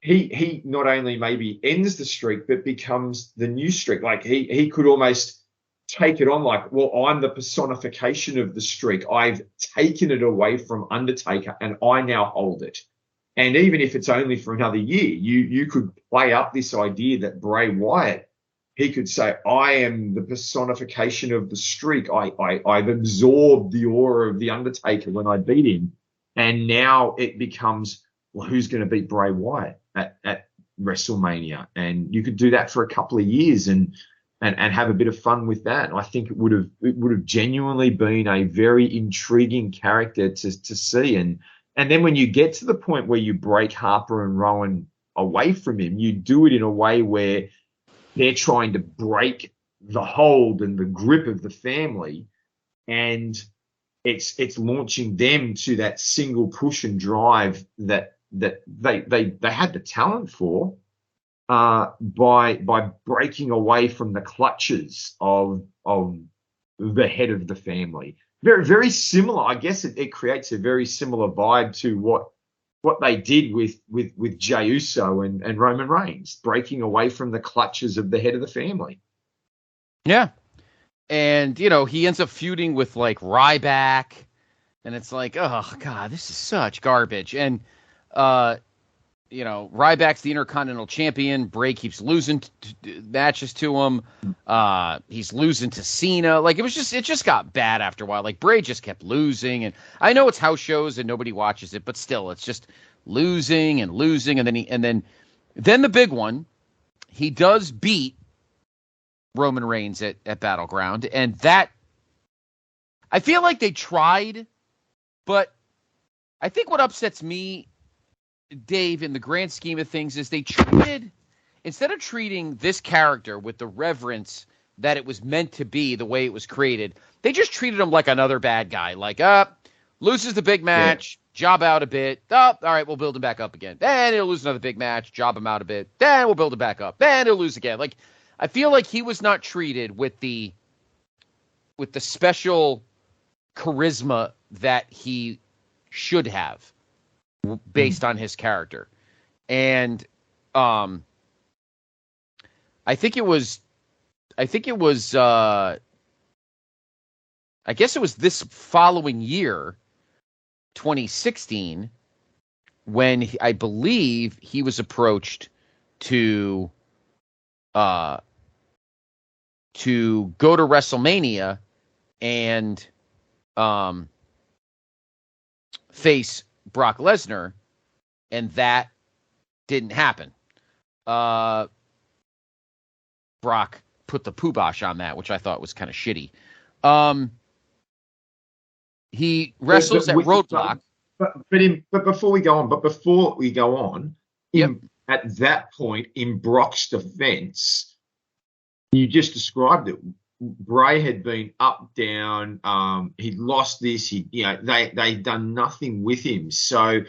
he not only maybe ends the streak but becomes the new streak. Like he could almost take it on like, well, I'm the personification of the streak. I've taken it away from Undertaker and I now hold it. And even if it's only for another year, you could play up this idea that Bray Wyatt, he could say, I am the personification of the streak. I've absorbed the aura of the Undertaker when I beat him. And now it becomes, well, who's going to beat Bray Wyatt at WrestleMania? And you could do that for a couple of years and have a bit of fun with that. And I think it would have genuinely been a very intriguing character to see. And then when you get to the point where you break Harper and Rowan away from him, you do it in a way where they're trying to break the hold and the grip of the family, and it's launching them to that single push and drive that they had the talent for by breaking away from the clutches of the head of the family. Very, very similar. I guess it creates a very similar vibe to what they did with Jey Uso and Roman Reigns, breaking away from the clutches of the head of the family. Yeah. And, he ends up feuding with, like, Ryback, and it's like, oh, God, this is such garbage. And, Ryback's the Intercontinental Champion. Bray keeps losing matches to him. He's losing to Cena. Like, it just got bad after a while. Like, Bray just kept losing. And I know it's house shows and nobody watches it, but still, it's just losing and losing. And then the big one, he does beat Roman Reigns at Battleground. And that, I feel like they tried, but I think what upsets me, Dave, in the grand scheme of things, is instead of treating this character with the reverence that it was meant to be, the way it was created, they just treated him like another bad guy. Like, loses the big match, job out a bit. All right, we'll build him back up again. Then he'll lose another big match, job him out a bit. Then we'll build him back up. Then he'll lose again. Like, I feel like he was not treated with the special charisma that he should have based on his character. And I guess it was this following year, 2016, when I believe he was approached to go to WrestleMania and face Brock Lesnar, and that didn't happen. Brock put the poobosh on that, which I thought was kind of shitty. He wrestles at Roadblock. But before we go on, at that point, in Brock's defense, you just described it. Bray had been up, down. He'd lost this. They'd done nothing with him. So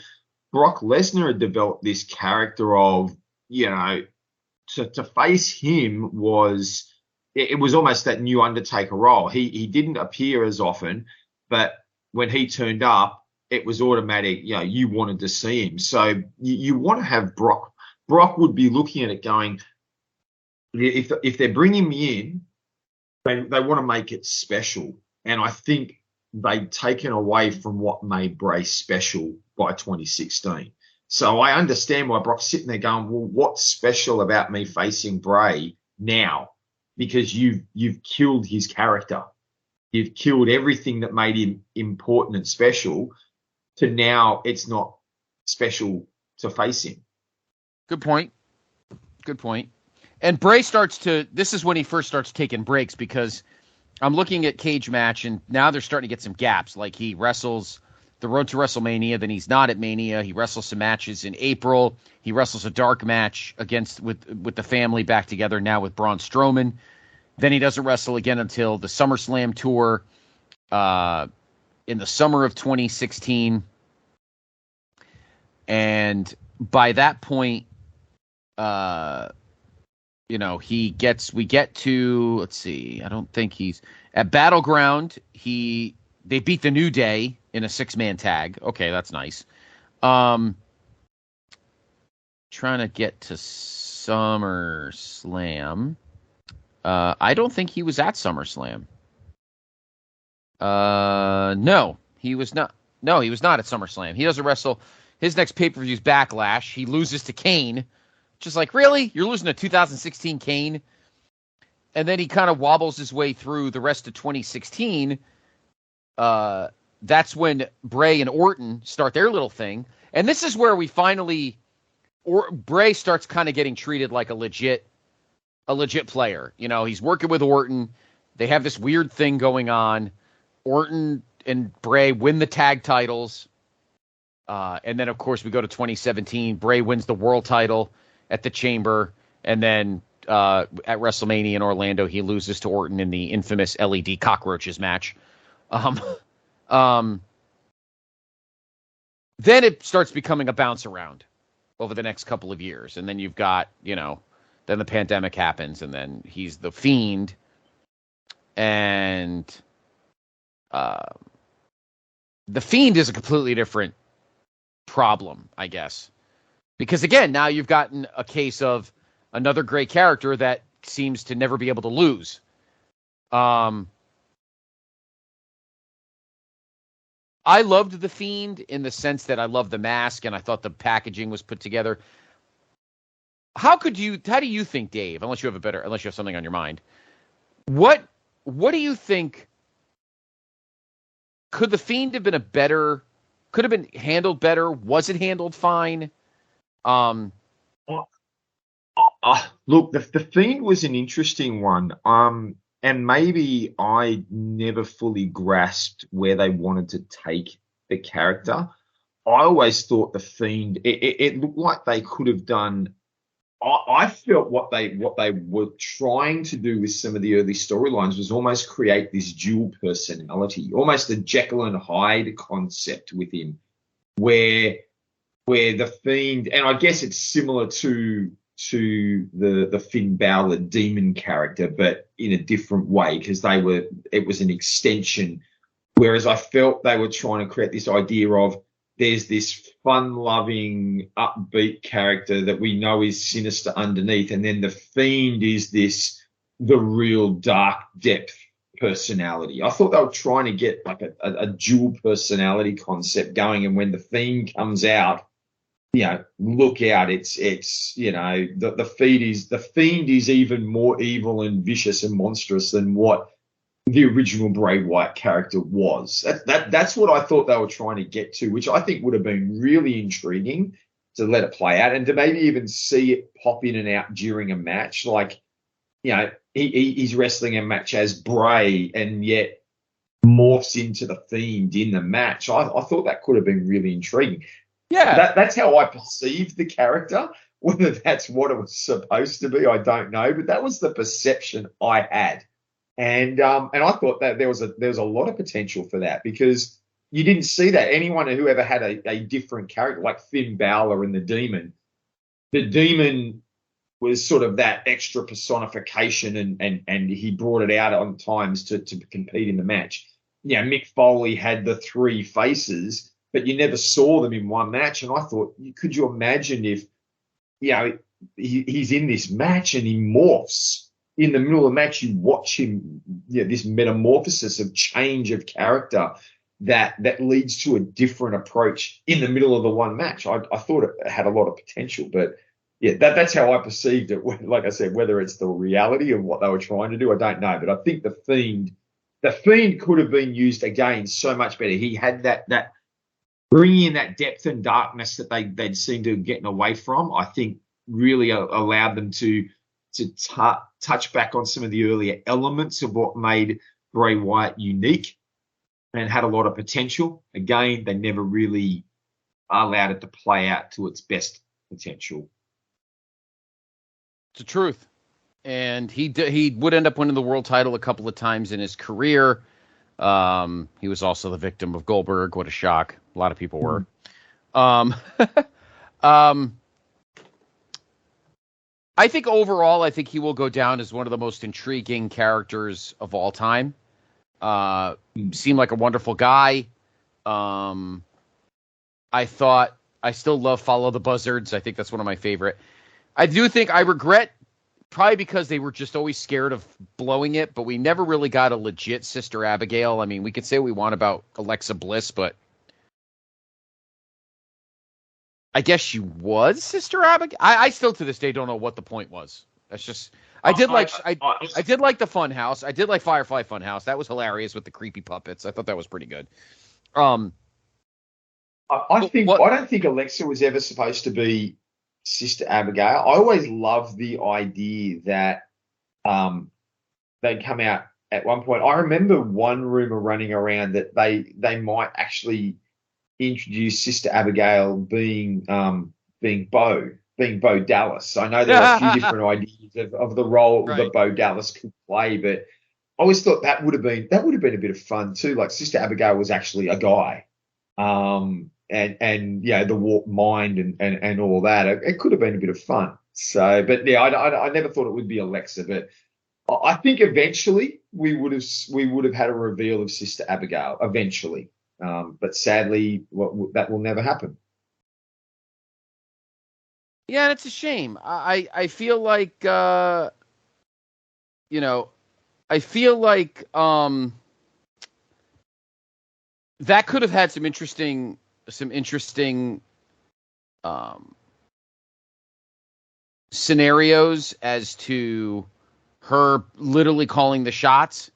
Brock Lesnar had developed this character of, to face him was almost that new Undertaker role. He didn't appear as often, but when he turned up, it was automatic. You wanted to see him. So you want to have Brock. Brock would be looking at it going, if they're bringing me in, they want to make it special. And I think they'd taken away from what made Bray special by 2016. So I understand why Brock's sitting there going, well, what's special about me facing Bray now? Because you've killed his character. You've killed everything that made him important and special, to now it's not special to face him. Good point. And Bray this is when he first starts taking breaks, because I'm looking at Cage Match, and now they're starting to get some gaps. Like, he wrestles the Road to WrestleMania, then he's not at Mania. He wrestles some matches in April. He wrestles a dark match with the family back together now with Braun Strowman. Then he doesn't wrestle again until the SummerSlam tour in the summer of 2016. And by that point, we get to, let's see, I don't think he's at Battleground. They beat the New Day in a 6-man tag. Okay, that's nice. Trying to get to SummerSlam. I don't think he was at SummerSlam. No, he was not. No, he was not at SummerSlam. He doesn't wrestle. His next pay-per-view is Backlash. He loses to Kane. Just like, really? You're losing to 2016 Kane? And then he kind of wobbles his way through the rest of 2016. That's when Bray and Orton start their little thing. And this is where we finally, Bray starts kind of getting treated like a legit player. He's working with Orton. They have this weird thing going on. Orton and Bray win the tag titles. And then, of course, we go to 2017. Bray wins the world title at the Chamber. And then at WrestleMania in Orlando, he loses to Orton in the infamous LED cockroaches match. Then it starts becoming a bounce around over the next couple of years. And then you've got, then the pandemic happens, and then he's the Fiend. And the Fiend is a completely different problem, I guess. Because, again, now you've gotten a case of another great character that seems to never be able to lose. I loved the Fiend in the sense that I loved the mask, and I thought the packaging was put together. How do you think, Dave, unless you have something on your mind, what do you think, could the Fiend have been handled better? Was it handled fine? I Look, the Fiend was an interesting one. And maybe I never fully grasped where they wanted to take the character. I always thought the Fiend, it looked like they could have done. I felt what they were trying to do with some of the early storylines was almost create this dual personality, almost a Jekyll and Hyde concept with him, where the Fiend, and I guess it's similar to the Finn Balor demon character, but in a different way because it was an extension. Whereas I felt they were trying to create this idea of there's this fun-loving, upbeat character that we know is sinister underneath, and then the Fiend is the real dark depth personality. I thought they were trying to get like a dual personality concept going, and when the Fiend comes out, look out! It's the Fiend is even more evil and vicious and monstrous than what the original Bray Wyatt character was. That's what I thought they were trying to get to, which I think would have been really intriguing to let it play out and to maybe even see it pop in and out during a match. Like, he's wrestling a match as Bray and yet morphs into the Fiend in the match. I thought that could have been really intriguing. Yeah. That's how I perceived the character. Whether that's what it was supposed to be, I don't know, but that was the perception I had. And I thought that there was a lot of potential for that because you didn't see that. Anyone who ever had a different character like Finn Balor and the Demon was sort of that extra personification and he brought it out on times to compete in the match. Mick Foley had the three faces, but you never saw them in one match. And I thought, could you imagine if he's in this match and he morphs? In the middle of the match, you watch him, this metamorphosis of change of character that leads to a different approach in the middle of the one match. I thought it had a lot of potential, but that's how I perceived it. Like I said, whether it's the reality of what they were trying to do, I don't know. But I think the Fiend could have been used again so much better. He had that bringing in that depth and darkness that they'd seemed to have gotten away from. I think really allowed them to touch back on some of the earlier elements of what made Bray Wyatt unique and had a lot of potential. Again, they never really allowed it to play out to its best potential. It's the truth. And he would end up winning the world title a couple of times in his career. He was also the victim of Goldberg. What a shock. A lot of people were. I think overall, he will go down as one of the most intriguing characters of all time. Seemed like a wonderful guy. I still love Follow the Buzzards. I think that's one of my favorite. I regret, probably because they were just always scared of blowing it, but we never really got a legit Sister Abigail. I mean, we could say what we want about Alexa Bliss, but I guess she was Sister Abigail. I still to this day don't know what the point was. That's just I did like the Fun House. I did like Firefly Fun House. That was hilarious with the creepy puppets. I thought that was pretty good. I don't think Alexa was ever supposed to be Sister Abigail. I always loved the idea that they'd come out at one point. I remember one rumor running around that they might actually introduce Sister Abigail being Bo Dallas. I know there are a few different ideas of the role that Bo Dallas could play, but I always thought that would have been a bit of fun too. Like Sister Abigail was actually a guy, and the warped mind and all that. It could have been a bit of fun. So, but I never thought it would be Alexa, but I think eventually we would have had a reveal of Sister Abigail eventually. But sadly, that will never happen. Yeah, and it's a shame. I feel like I feel like that could have had some interesting scenarios as to her literally calling the shots.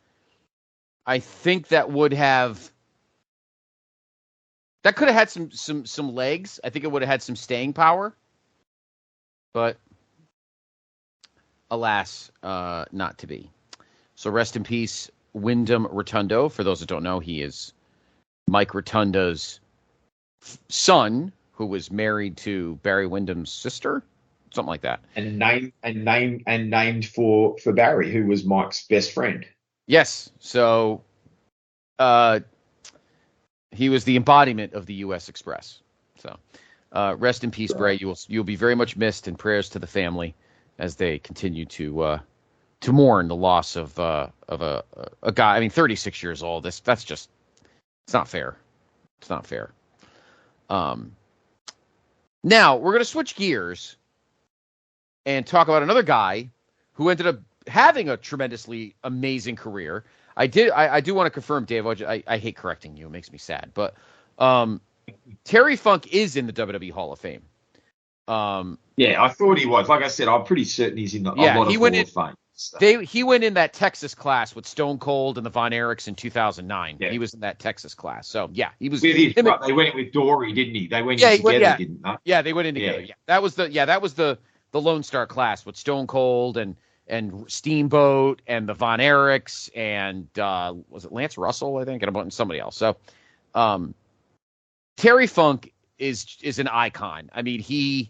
I think that could have had some legs. I think it would have had some staying power. But alas, not to be. So rest in peace, Wyndham Rotundo. For those that don't know, he is Mike Rotundo's son, who was married to Barry Wyndham's sister, something like that. And named for Barry, who was Mike's best friend. Yes. So he was the embodiment of the U.S. Express. So rest in peace, Bray. You'll be very much missed, and prayers to the family as they continue to mourn the loss of a guy. I mean, 36 years old. That's just, it's not fair. It's not fair. Now we're going to switch gears and talk about another guy who ended up having a tremendously amazing career. I do want to confirm, Dave. I hate correcting you. It makes me sad. But Terry Funk is in the WWE Hall of Fame. Yeah, I thought he was. Like I said, I'm pretty certain he's in a lot of Hall of Fame. He went in that Texas class with Stone Cold and the Von Erichs in 2009. Yeah. He was in that Texas class. So, yeah, he was. They went in with Dory, didn't he? They went in together, didn't they? Yeah, they went in together. Yeah. That was the Lone Star class with Stone Cold and Steamboat and the Von Erichs and was it Lance Russell, I think, and somebody else. So, Terry Funk is an icon. I mean, He's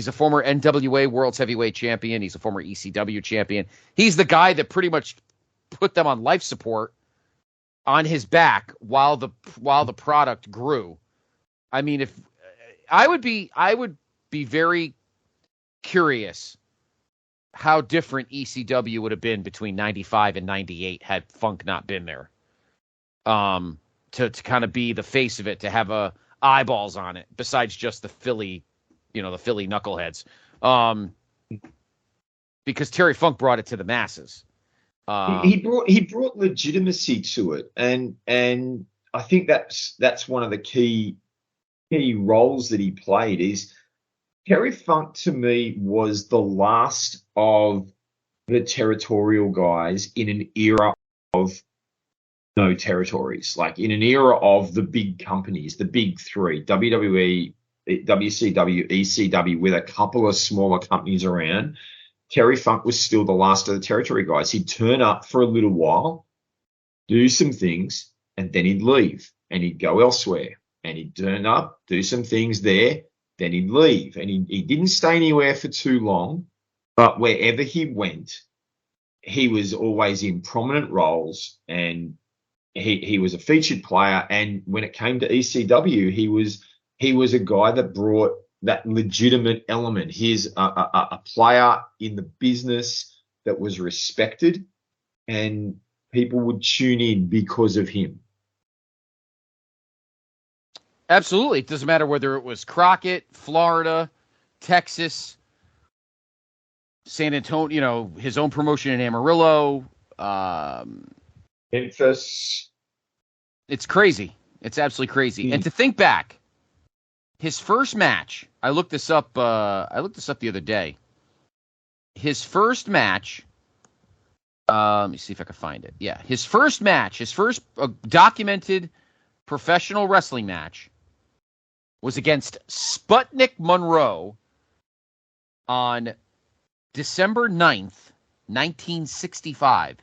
a former NWA World's Heavyweight Champion. He's a former ECW champion. He's the guy that pretty much put them on life support on his back while the product grew. I mean, if I would be very curious how different ECW would have been between 95 and 98 had Funk not been there. To kind of be the face of it, to have eyeballs on it, besides just the Philly knuckleheads, because Terry Funk brought it to the masses. He brought legitimacy to it, and I think that's one of the key roles that he played. Is Terry Funk, to me, was the last of the territorial guys in an era of no territories, like in an era of the big companies, the big three, WWE, WCW, ECW, with a couple of smaller companies around. Terry Funk was still the last of the territory guys. He'd turn up for a little while, do some things, and then he'd leave and he'd go elsewhere. And he'd turn up, do some things there, then he'd leave. And he didn't stay anywhere for too long, but wherever he went, he was always in prominent roles, and he was a featured player. And when it came to ECW, he was a guy that brought that legitimate element. He's a player in the business that was respected, and people would tune in because of him. Absolutely. It doesn't matter whether it was Crockett, Florida, Texas, San Antonio, his own promotion in Amarillo, Memphis. It's crazy. It's absolutely crazy. And to think back, his first match, I looked this up the other day. His first match, let me see if I can find it. Yeah, his first documented professional wrestling match was against Sputnik Monroe on December 9th, 1965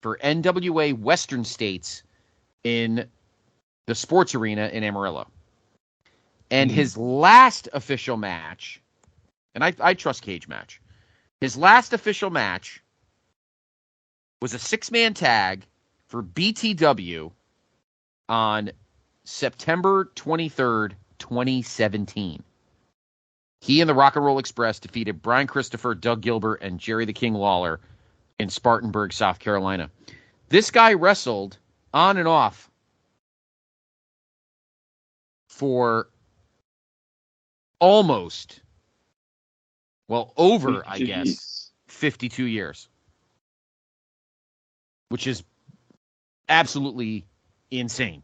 for NWA Western States in the sports arena in Amarillo. And his last official match, and I trust cage match, his last official match was a 6-man tag for BTW on September 23rd, 2017. He and the Rock and Roll Express defeated Brian Christopher, Doug Gilbert, and Jerry the King Lawler in Spartanburg, South Carolina. This guy wrestled on and off for almost, over, I guess, 52 years. Which is absolutely insane.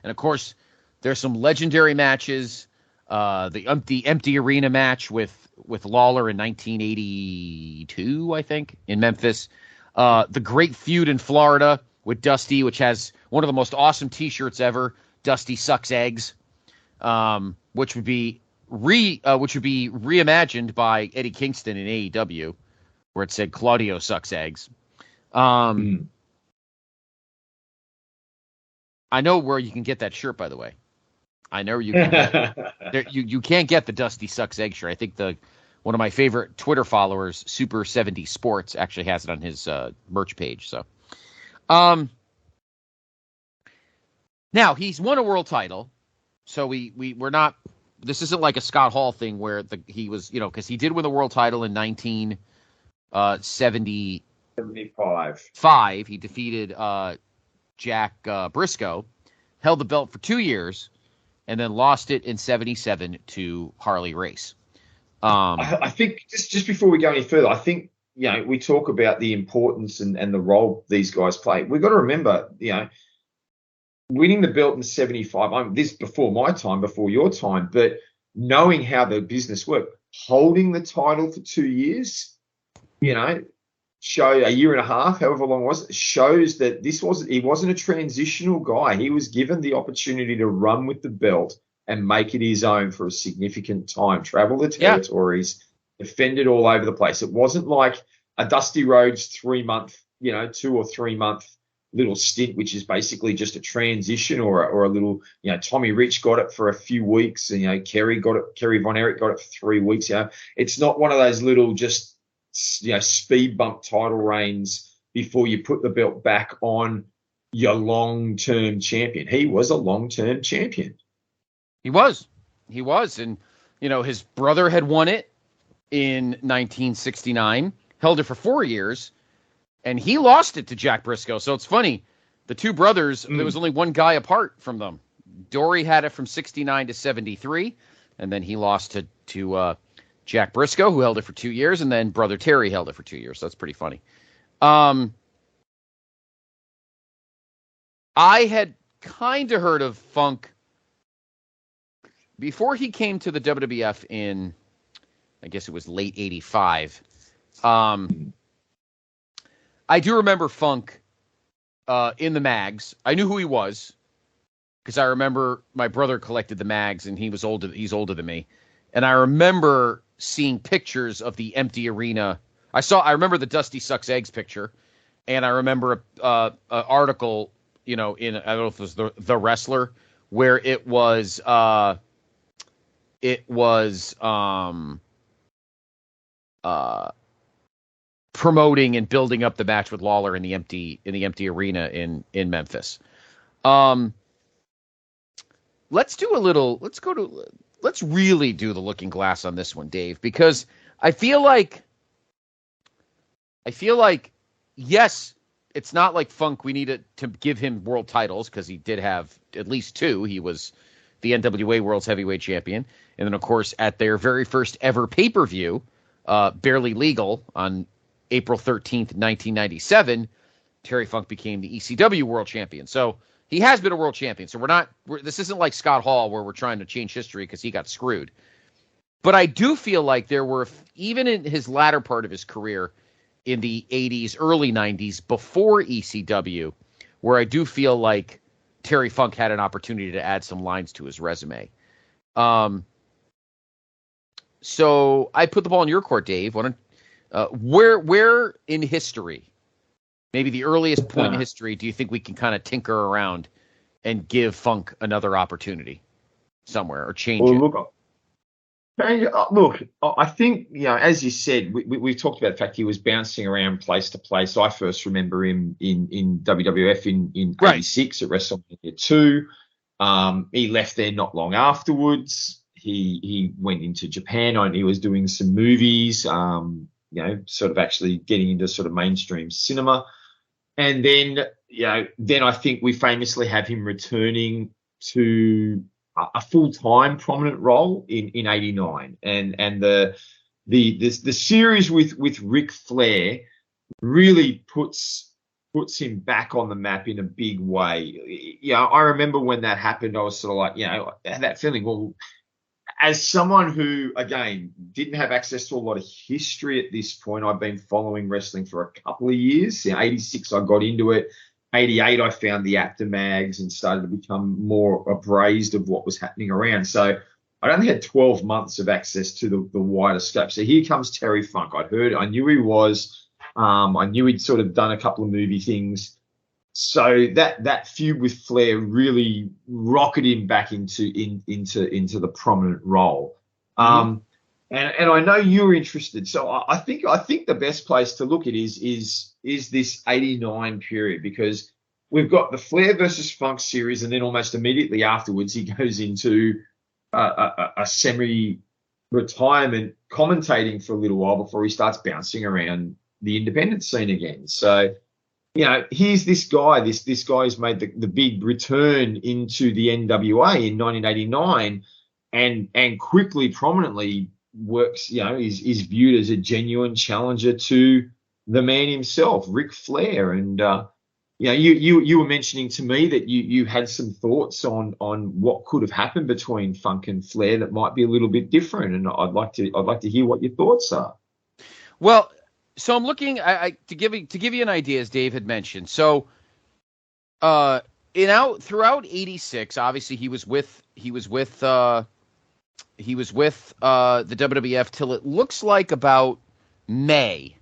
And, of course, there's some legendary matches. The empty arena match with Lawler in 1982, I think, in Memphis. The great feud in Florida with Dusty, which has one of the most awesome T-shirts ever, Dusty Sucks Eggs, which would be which would be reimagined by Eddie Kingston in AEW, where it said Claudio sucks eggs. I know where you can get that shirt, by the way. I know you can. You can't get the Dusty sucks egg shirt. I think one of my favorite Twitter followers, Super 70 Sports, actually has it on his merch page. So, now he's won a world title, so we're not. This isn't like a Scott Hall thing where he was, because he did win the world title in 1975. He defeated Jack Briscoe, held the belt for 2 years, and then lost it in 1977 to Harley Race. I think just before we go any further, I think, we talk about the importance and the role these guys play. We've got to remember, winning the belt in 1975, this before my time, before your time, but knowing how the business worked, holding the title for 2 years, show a year and a half, however long it was, shows that he wasn't a transitional guy. He was given the opportunity to run with the belt and make it his own for a significant time, travel the territories, defend it all over the place. It wasn't like a Dusty Rhodes 3-month, 2 or 3 month little stint, which is basically just a transition or a little, Tommy Rich got it for a few weeks and, Kerry Von Erich got it for 3 weeks. It's not one of those little just, speed bump title reigns before you put the belt back on your long-term champion. He was a long-term champion. He was. And, his brother had won it in 1969, held it for 4 years, and he lost it to Jack Briscoe. So it's funny. The two brothers, there was only one guy apart from them. Dory had it from 69 to 73, and then he lost to Jack Briscoe, who held it for 2 years, and then brother Terry held it for 2 years. So that's pretty funny. I had kind of heard of Funk before he came to the WWF in, I guess it was late 85. I do remember Funk in the mags. I knew who he was because I remember my brother collected the mags, and he's older than me. And I remember seeing pictures of the empty arena. I remember the Dusty Sucks Eggs picture, and I remember an article, in, I don't know if it was the Wrestler, where it was promoting and building up the match with Lawler in the empty arena in Memphis. Let's really do the looking glass on this one, Dave, because I feel like yes, it's not like Funk. We need to give him world titles because he did have at least 2. He was the NWA World's Heavyweight Champion. And then, of course, at their very first ever pay-per-view, Barely Legal, on April 13th, 1997, Terry Funk became the ECW World Champion. So he has been a world champion. So this isn't like Scott Hall where we're trying to change history because he got screwed. But I do feel like there were, even in his latter part of his career in the 80s, early 90s, before ECW, where I do feel like Terry Funk had an opportunity to add some lines to his resume. So I put the ball in your court, Dave. Where in history, maybe the earliest point in history, do you think we can kind of tinker around and give Funk another opportunity somewhere or change it? Look, I think, as you said, we've talked about the fact he was bouncing around place to place. I first remember him in WWF in 86 at WrestleMania 2. He left there not long afterwards. He went into Japan and he was doing some movies, sort of actually getting into sort of mainstream cinema. And then I think we famously have him returning to a full-time prominent role in 89. And the series with Ric Flair really puts him back on the map in a big way. I remember when that happened, I was sort of like, I had that feeling, well, as someone who, again, didn't have access to a lot of history at this point, I've been following wrestling for a couple of years. In 86, I got into it. 88, I found the Apter mags and started to become more appraised of what was happening around. So I'd only had 12 months of access to the wider scope. So here comes Terry Funk. I knew he was. I knew he'd sort of done a couple of movie things. So that feud with Flair really rocketed him back into the prominent role. And I know you're interested. So I think the best place to look at is this 89 period, because we've got the Flair versus Funk series, and then almost immediately afterwards he goes into a semi-retirement commentating for a little while before he starts bouncing around the independent scene again. So, here's this guy. This guy's made the big return into the NWA in 1989, and quickly, prominently works. Is viewed as a genuine challenger to the man himself, Ric Flair. And you were mentioning to me that you had some thoughts on what could have happened between Funk and Flair that might be a little bit different, and I'd like to hear what your thoughts are. Well, so I'm looking to give you an idea, as Dave had mentioned. So, throughout '86, obviously he was with the WWF till it looks like about May,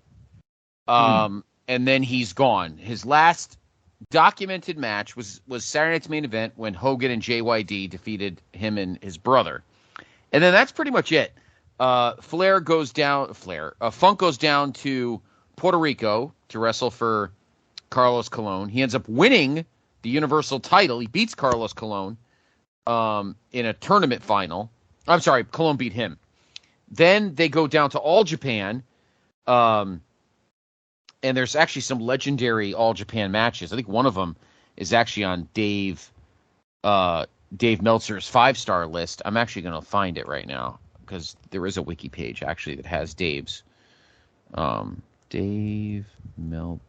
and then he's gone. His last documented match was Saturday Night's Main Event, when Hogan and JYD defeated him and his brother, and then that's pretty much it. Funk goes down to Puerto Rico to wrestle for Carlos Colon. He ends up winning the Universal title. He beats Carlos Colon in a tournament final. I'm sorry, Colon beat him. Then they go down to All Japan, and there's actually some legendary All Japan matches. I think one of them is actually on Dave Meltzer's 5-star list. I'm actually going to find it right now, because there is a wiki page actually that has Dave's. Dave Meltzer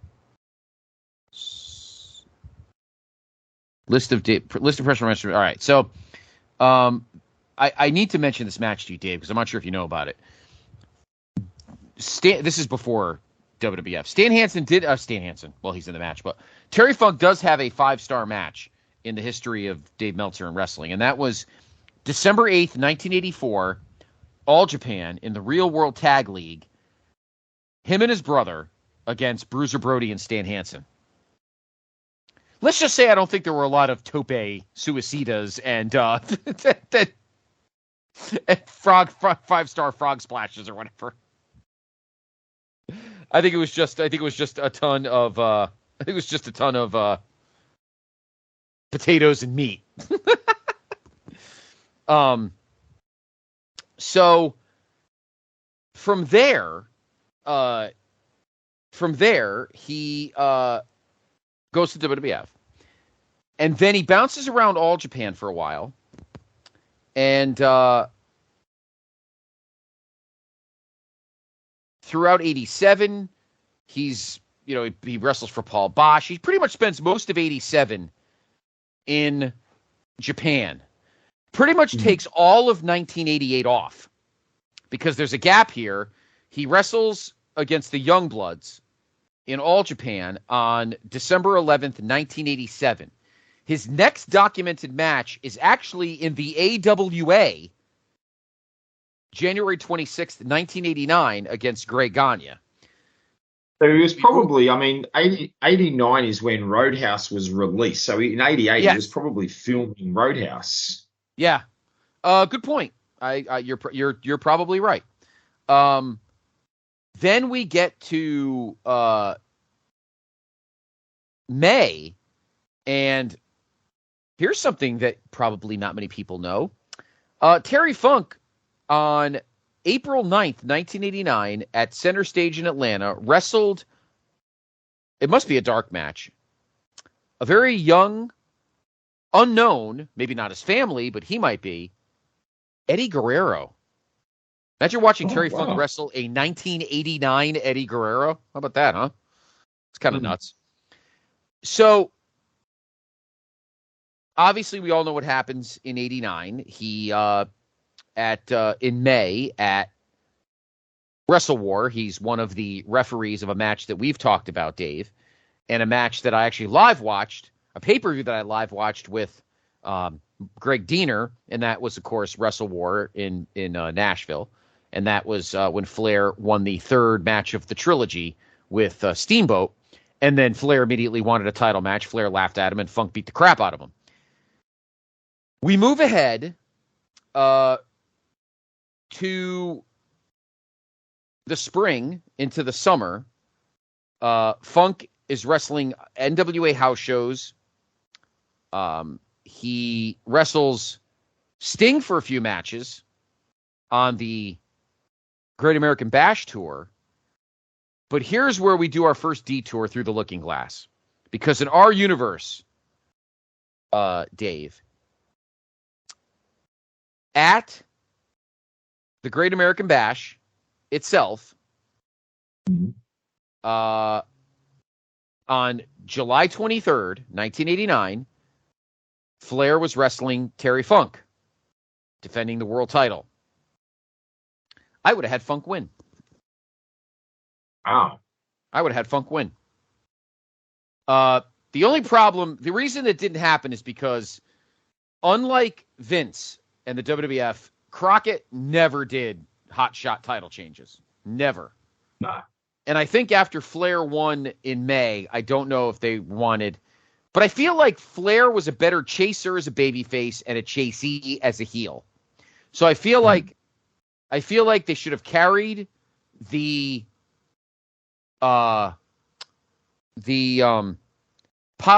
list of professional wrestlers. All right, so I need to mention this match to you, Dave, because I'm not sure if you know about it. This is before WWF. Stan Hansen. Well, he's in the match, but Terry Funk does have a 5-star match in the history of Dave Meltzer and wrestling, and that was December 8th, 1984. All Japan in the Real World Tag League, him and his brother against Bruiser Brody and Stan Hansen. Let's just say I don't think there were a lot of tope suicidas and and 5-star frog splashes or whatever. I think it was just a ton of potatoes and meat. So from there he goes to WWF, and then he bounces around All Japan for a while, and throughout '87, he wrestles for Paul Bosch. He pretty much spends most of '87 in Japan. Pretty much takes all of 1988 off, because there's a gap here. He wrestles against the Youngbloods in All Japan on December 11th, 1987. His next documented match is actually in the AWA, January 26th, 1989, against Greg Gagne. So he was probably, 89 is when Roadhouse was released. So in 88, He was probably filming Roadhouse. Yeah, good point. You're probably right. Then we get to May, and here's something that probably not many people know. Terry Funk on April 9th, 1989, at Center Stage in Atlanta, wrestled, it must be a dark match, a very young, unknown, maybe not his family, but he might be, Eddie Guerrero. Imagine watching Terry Funk wrestle a 1989 Eddie Guerrero. How about that, huh? It's kind of nuts. So, obviously, we all know what happens in '89. He, in May at Wrestle War, he's one of the referees of a match that we've talked about, Dave, and a match that I actually live watched, a pay-per-view that I live watched with Greg Diener, and that was, of course, Wrestle War in Nashville. And that was when Flair won the third match of the trilogy with Steamboat. And then Flair immediately wanted a title match. Flair laughed at him, and Funk beat the crap out of him. We move ahead to the spring into the summer. Funk is wrestling NWA house shows. He wrestles Sting for a few matches on the Great American Bash Tour. But here's where we do our first detour through the looking glass. Because in our universe, Dave, at the Great American Bash itself, on July 23rd, 1989, Flair was wrestling Terry Funk, defending the world title. I would have had Funk win. Wow. I would have had Funk win. The reason it didn't happen is because, unlike Vince and the WWF, Crockett never did hot shot title changes. Never. Nah. And I think after Flair won in May, I don't know if they wanted, but I feel like Flair was a better chaser as a babyface and a chasee as a heel. So I feel like they should have carried the pile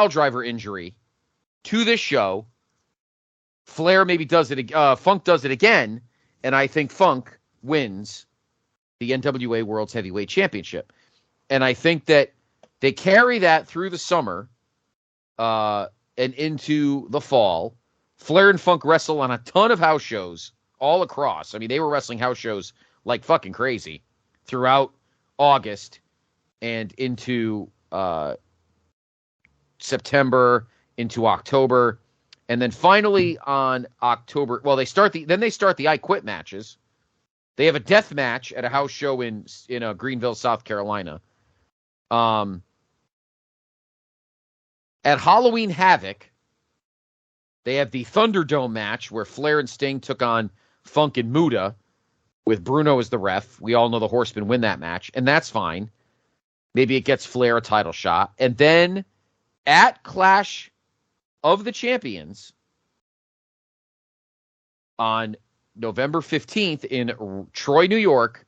driver injury to this show. Flair maybe does it. Funk does it again, and I think Funk wins the NWA World's Heavyweight Championship. And I think that they carry that through the summer and into the fall. Flair and Funk wrestle on a ton of house shows all across. I mean, they were wrestling house shows like fucking crazy throughout August and into September, into October. And then finally on October, well, they start the I Quit matches. They have a death match at a house show in Greenville, South Carolina. At Halloween Havoc, they have the Thunderdome match where Flair and Sting took on Funk and Muta with Bruno as the ref. We all know the Horsemen win that match, and that's fine. Maybe it gets Flair a title shot. And then at Clash of the Champions on November 15th in Troy, New York,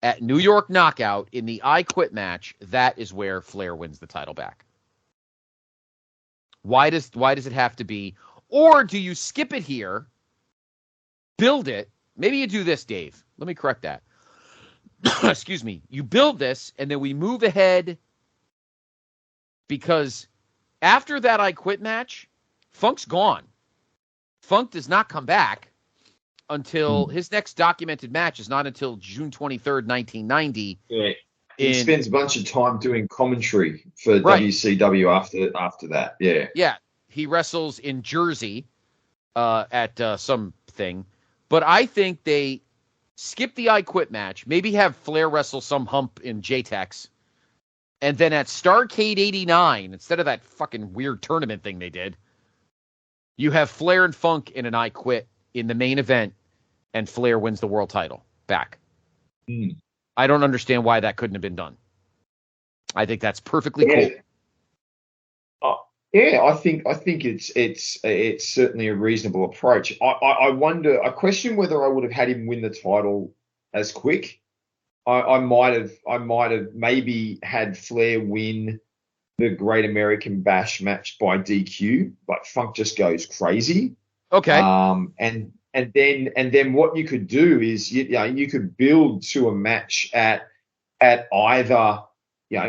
at New York Knockout in the I Quit match, that is where Flair wins the title back. Why does it have to be? Or do you skip it here, build it? Maybe you do this, Dave. Let me correct that. Excuse me. You build this, and then we move ahead because after that I Quit match, Funk's gone. Funk does not come back until his next documented match is not until June 23rd, 1990. Yeah. He spends a bunch of time doing commentary for WCW after that. Yeah. Yeah. He wrestles in Jersey at something. But I think they skip the I Quit match, maybe have Flair wrestle some hump in JTEX. And then at Starrcade 89, instead of that fucking weird tournament thing they did, you have Flair and Funk in an I Quit in the main event, and Flair wins the world title back. I don't understand why that couldn't have been done. I think that's perfectly cool. Yeah, I think it's certainly a reasonable approach. I question whether I would have had him win the title as quick. I might have maybe had Flair win the Great American Bash match by DQ, but Funk just goes crazy. Okay. And then what you could do is you could build to a match at either,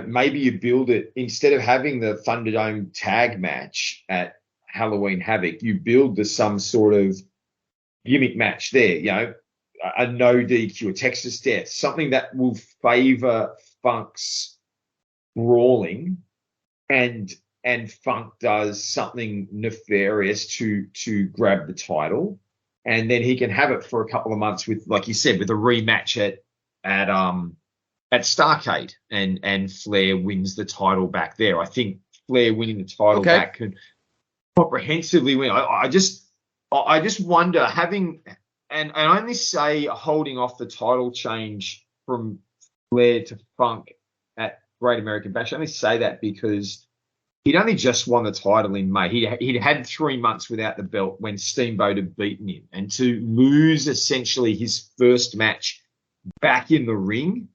maybe you build it instead of having the Thunderdome tag match at Halloween Havoc, you build to some sort of gimmick match there, a no DQ, a Texas Death, something that will favor Funk's brawling, and Funk does something nefarious to grab the title, and then he can have it for a couple of months with, like you said, with a rematch at Starrcade, and Flair wins the title back there. I think Flair winning the title back comprehensively win. I just wonder and I only say holding off the title change from Flair to Funk at Great American Bash. I only say that because he'd only just won the title in May. He'd had 3 months without the belt when Steamboat had beaten him, and to lose essentially his first match back in the ring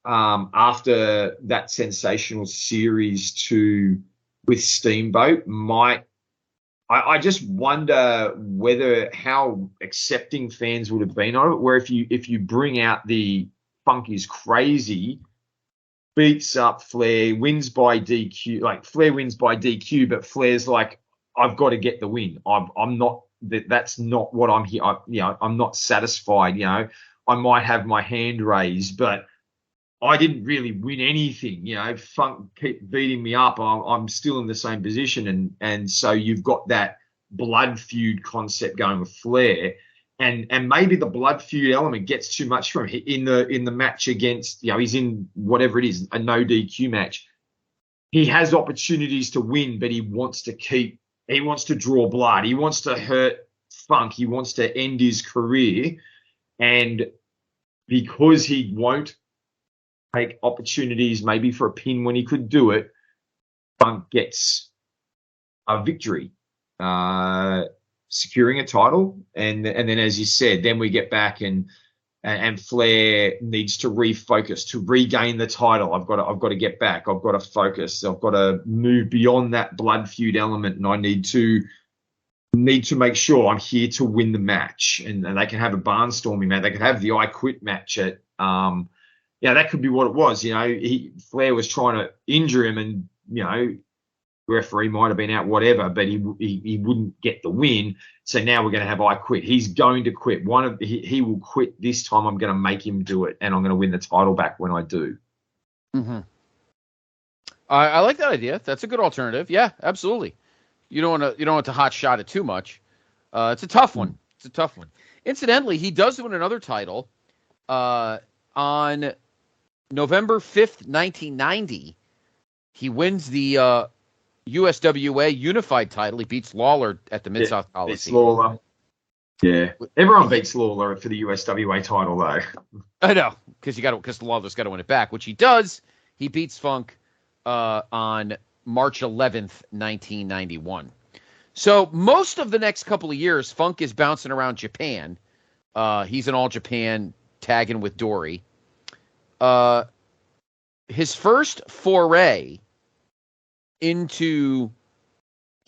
after that sensational series with Steamboat I just wonder how accepting fans would have been of it. Where if you bring out the Funk is crazy, beats up Flair, wins by DQ, like Flair wins by DQ, but Flair's like, I've got to get the win. I'm not that's not what I'm here. I'm not satisfied. I might have my hand raised, but I didn't really win anything. Funk keep beating me up. I'm still in the same position. And so you've got that blood feud concept going with Flair. And maybe the blood feud element gets too much from him in the match against, he's in whatever it is, a no DQ match. He has opportunities to win, but he wants to draw blood. He wants to hurt Funk. He wants to end his career. And because he won't take opportunities maybe for a pin when he could do it, Funk gets a victory, securing a title. And then, as you said, then we get back and Flair needs to refocus to regain the title. I've got to get back. I've got to focus. I've got to move beyond that blood feud element, and I need to make sure I'm here to win the match. And they can have a barnstorming match. They can have the I Quit match at that could be what it was. Flair was trying to injure him, and referee might have been out, whatever, but he wouldn't get the win. So now we're going to have I Quit. He's going to quit. He will quit this time. I'm going to make him do it, and I'm going to win the title back when I do. Mm-hmm. I like that idea. That's a good alternative. Yeah, absolutely. You don't want to hot shot it too much. It's a tough one. Incidentally, he does win another title on November 5th, 1990. He wins the USWA Unified title. He beats Lawler at the Mid-South Coliseum. Beats Lawler. Yeah. Everyone beats Lawler for the USWA title, though. I know, because Lawler's got to win it back, which he does. He beats Funk on March 11th, 1991. So most of the next couple of years, Funk is bouncing around Japan. He's in All Japan, tagging with Dory. His first foray into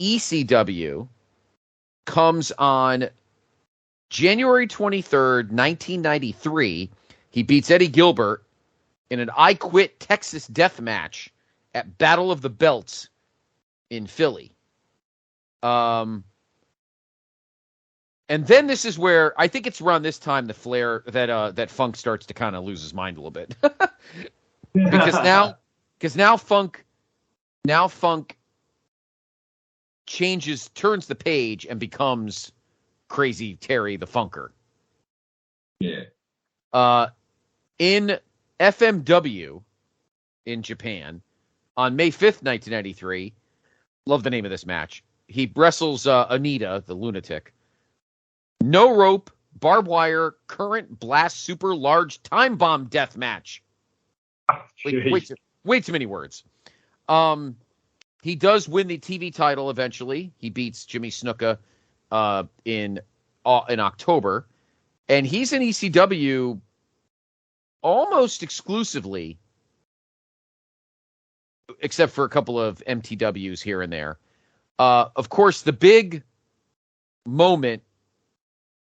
ECW comes on January 23rd, 1993. He beats Eddie Gilbert in an I Quit Texas death match at Battle of the Belts in Philly. And then this is where I think it's around this time that Funk starts to kind of lose his mind a little bit. because now Funk turns the page and becomes Crazy Terry the Funker. Yeah. In FMW in Japan on May 5th, 1993, love the name of this match. He wrestles Anita, the lunatic. No rope, barbed wire, current blast, super large time bomb death match. Way too many words. He does win the TV title eventually. He beats Jimmy Snuka in October, and he's in ECW almost exclusively, except for a couple of MTWs here and there. Of course, the big moment,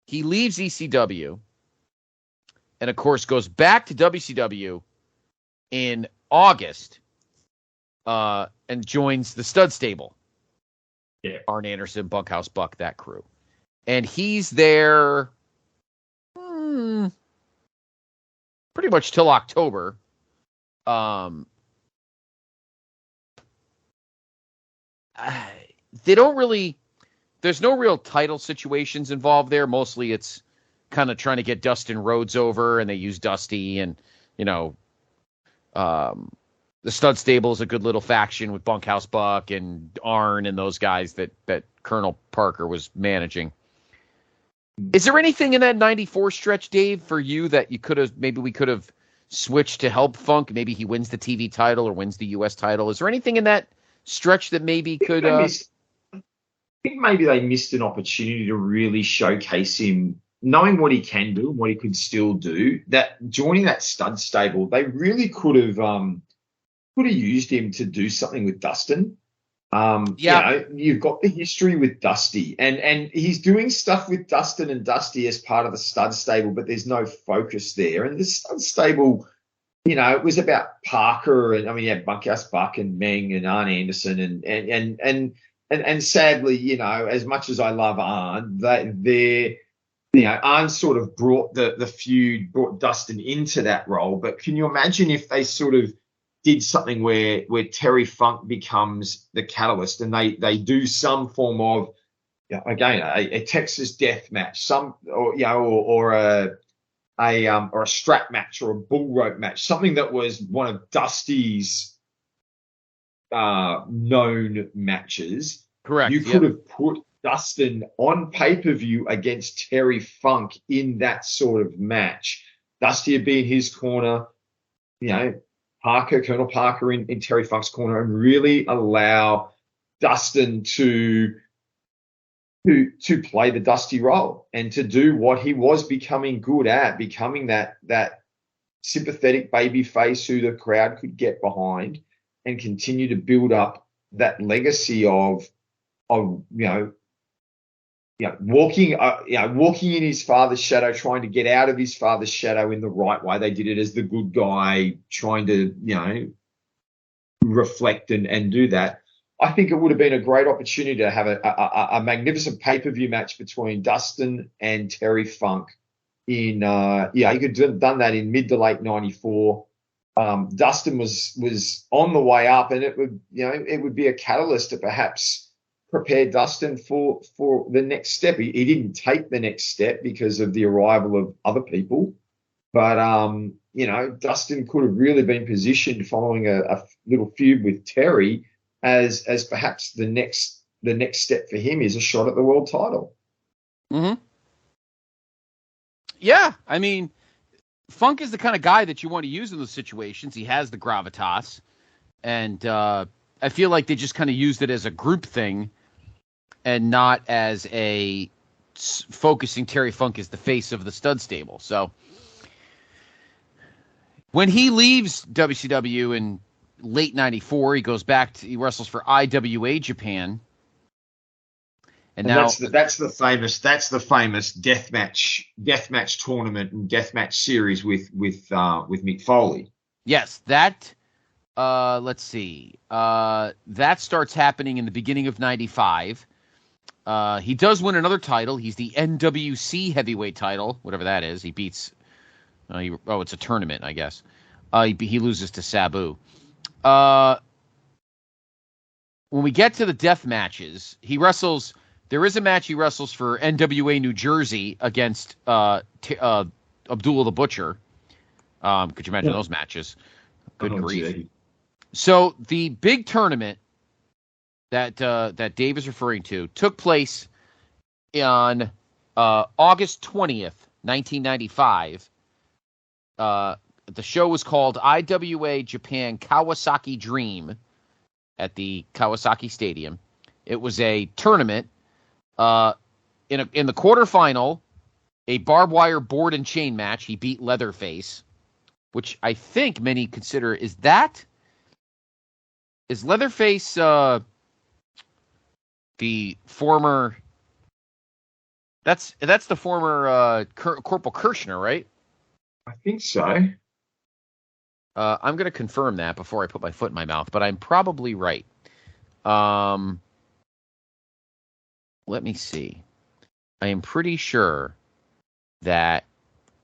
he leaves ECW and, of course, goes back to WCW in August and joins the Stud Stable. Yeah. Arn Anderson, Bunkhouse Buck, that crew. And he's there pretty much till October. There's no real title situations involved there. Mostly it's kind of trying to get Dustin Rhodes over, and they use Dusty and, the Stud Stable is a good little faction with Bunkhouse Buck and Arn and those guys that Colonel Parker was managing. Is there anything in that 94 stretch, Dave, for you that we could have switched to help Funk? Maybe he wins the TV title or wins the U.S. title. Is there anything in that stretch that maybe could... I think maybe they missed an opportunity to really showcase him, knowing what he can do and what he could still do. That joining that Stud Stable, they really could have used him to do something with Dustin. You've got the history with Dusty, and he's doing stuff with Dustin and Dusty as part of the Stud Stable, but there's no focus there. And the Stud Stable, it was about Parker, and you had Bunkhouse Buck and Meng and Arn Anderson, and sadly, as much as I love Arn, Arn sort of brought the feud, brought Dustin into that role. But can you imagine if they sort of did something where Terry Funk becomes the catalyst, and they do some form of, a Texas death match, or a strap match or a bull rope match, something that was one of Dusty's known matches. Correct. You could have put Dustin on pay-per-view against Terry Funk in that sort of match. Dusty would be in his corner, Colonel Parker in Terry Funk's corner, and really allow Dustin to play the Dusty role and to do what he was becoming good at, becoming that sympathetic baby face who the crowd could get behind, and continue to build up that legacy of walking in his father's shadow, trying to get out of his father's shadow in the right way. They did it as the good guy, trying to, reflect and do that. I think it would have been a great opportunity to have a magnificent pay-per-view match between Dustin and Terry Funk you could have done that in mid to late 94. Dustin was on the way up, and it would be a catalyst to perhaps prepare Dustin for the next step. He didn't take the next step because of the arrival of other people, but Dustin could have really been positioned following a little feud with Terry as perhaps the next step for him is a shot at the world title. Mm-hmm. Yeah, Funk is the kind of guy that you want to use in those situations. He has the gravitas, and I feel like they just kind of used it as a group thing and not as a focusing Terry Funk as the face of the Stud Stable. So when he leaves WCW in late 94, he wrestles for IWA Japan. And now that's the famous deathmatch tournament and deathmatch series with Mick Foley. Yes, that let's see. That starts happening in the beginning of 95. He does win another title. He's the NWC heavyweight title, whatever that is. He beats it's a tournament, I guess. He loses to Sabu. When we get to the death matches, he wrestles. There is a match he wrestles for NWA New Jersey against Abdullah the Butcher. Could you imagine those matches? Good grief. So the big tournament that Dave is referring to took place on August 20th, 1995. The show was called IWA Japan Kawasaki Dream at the Kawasaki Stadium. It was a tournament. In the quarterfinal, a barbed wire board and chain match. He beat Leatherface, which I think many consider is Leatherface the former. That's the former Corporal Kirshner, right? I think so. I'm going to confirm that before I put my foot in my mouth, but I'm probably right. Let me see. I am pretty sure that.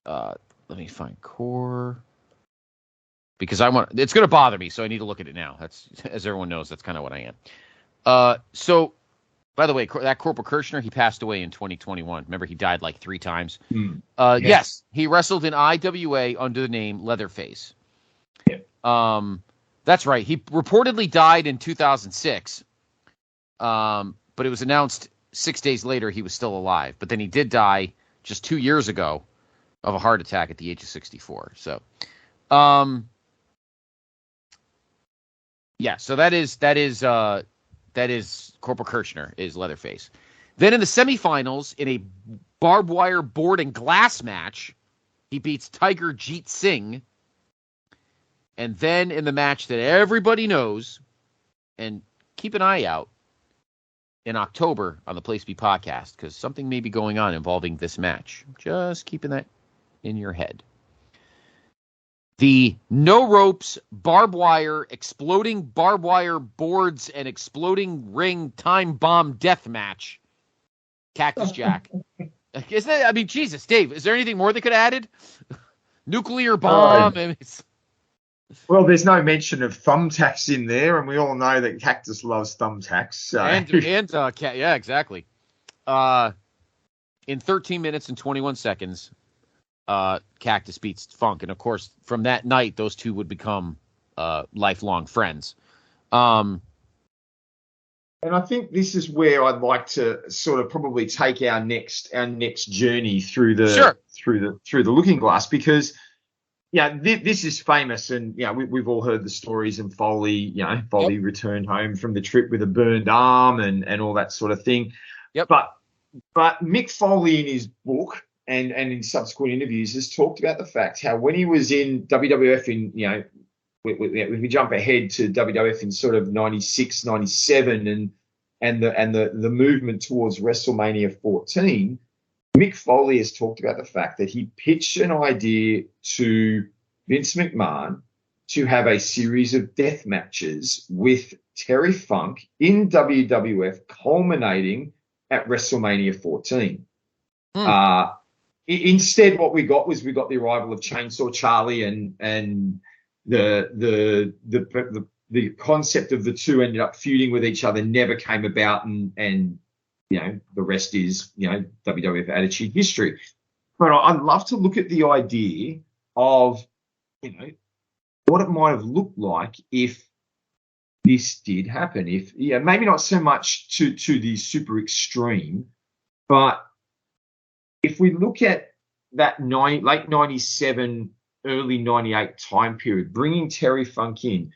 Let me find core. Because it's going to bother me, so I need to look at it now. That's, as everyone knows, that's kind of what I am. So, by the way, that Corporal Kirshner, he passed away in 2021. Remember, he died like 3 times. Yes, he wrestled in IWA under the name Leatherface. Yeah. That's right. He reportedly died in 2006, but it was announced 6 days later he was still alive. But then he did die just 2 years ago of a heart attack at the age of 64. So, yeah. So that is Corporal Kirchner is Leatherface. Then in the semifinals, in a barbed wire board and glass match, he beats Tiger Jeet Singh. And then in the match that everybody knows, and keep an eye out in October on the Place Be podcast, because something may be going on involving this match. Just keeping that in your head. The no ropes, barbed wire, exploding barbed wire boards, and exploding ring time bomb death match. Cactus Jack. Isn't that, I mean, Jesus, Dave, is there anything more they could have added? Nuclear bomb. Well, there's no mention of thumbtacks in there, and we all know that Cactus loves thumbtacks. So. Yeah, exactly. In 13 minutes and 21 seconds, Cactus beats Funk, and of course, from that night, those two would become lifelong friends. And I think this is where I'd like to sort of probably take our next journey through the Looking Glass, because this is famous, and we've all heard the stories. And Foley, Foley returned home from the trip with a burned arm and all that sort of thing. Yep. But Mick Foley in his book and in subsequent interviews has talked about the fact how when he was in WWF if we jump ahead to WWF in sort of 96, 97 and the movement towards WrestleMania 14, Mick Foley has talked about the fact that he pitched an idea to Vince McMahon to have a series of death matches with Terry Funk in WWF, culminating at WrestleMania 14. Instead, what we got the arrival of Chainsaw Charlie, and the concept of the two ended up feuding with each other never came about, and the rest is WWF Attitude history. But I'd love to look at the idea of what it might have looked like if this did happen. If maybe not so much to the super extreme, but if we look at that late 97, early 98 time period, bringing Terry Funk in.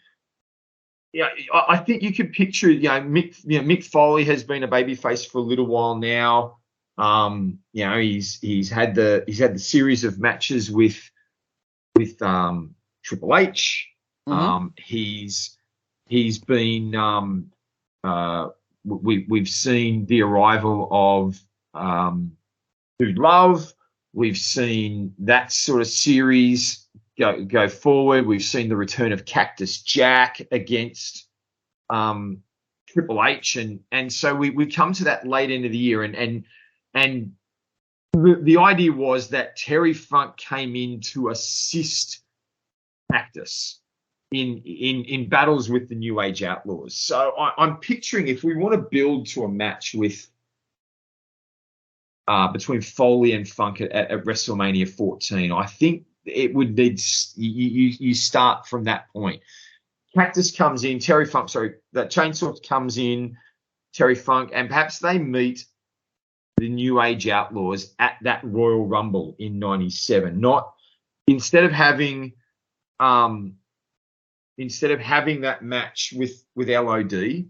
I think you could picture, Mick Foley has been a babyface for a little while now. He's had the series of matches with Triple H. Mm-hmm. He's been we've seen the arrival of Dude Love. We've seen that sort of series go forward. We've seen the return of Cactus Jack against Triple H, and so we come to that late end of the year, and the idea was that Terry Funk came in to assist Cactus in battles with the New Age Outlaws. So I'm picturing, if we want to build to a match with between Foley and Funk at WrestleMania 14, I think it would need you start from that point. Cactus comes in, that Chainsaw comes in, Terry Funk, and perhaps they meet the New Age Outlaws at that Royal Rumble in 97. Instead of having that match with LOD,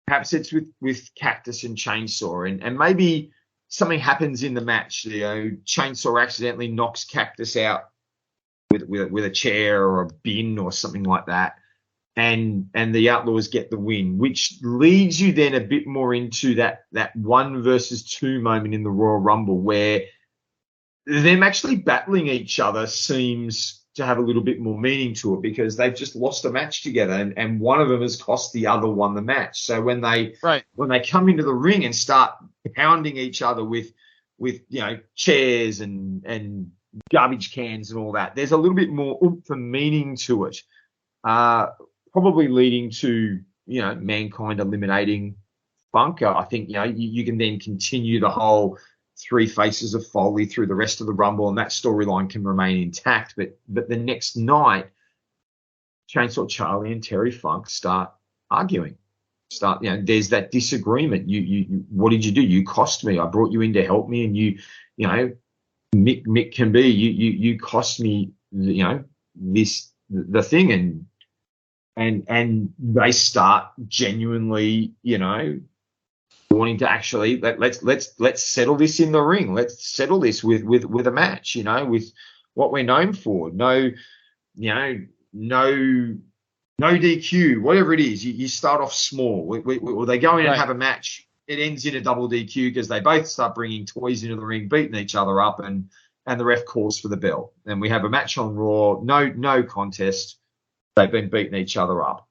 perhaps it's with Cactus and Chainsaw, and maybe something happens in the match. Chainsaw accidentally knocks Cactus out with a chair or a bin or something like that, and the Outlaws get the win, which leads you then a bit more into that 1 versus 2 moment in the Royal Rumble, where them actually battling each other seems to have a little bit more meaning to it, because they've just lost a match together, and one of them has cost the other one the match. So when they come into the ring and start pounding each other with chairs and garbage cans and all that, there's a little bit more oomph and meaning to it, probably leading to Mankind eliminating Funk. I think you can then continue the whole 3 faces of Foley through the rest of the Rumble, and that storyline can remain intact. But the next night, Chainsaw Charlie and Terry Funk start arguing. There's that disagreement. You what did you do? You cost me. I brought you in to help me, and Mick can be. You cost me. The thing, and they start genuinely, wanting to actually let's settle this in the ring. Let's settle this with a match. With what we're known for. No DQ, whatever it is. You start off small. They go in and have a match. It ends in a double DQ because they both start bringing toys into the ring, beating each other up, and the ref calls for the bell. And we have a match on Raw. No contest. They've been beating each other up.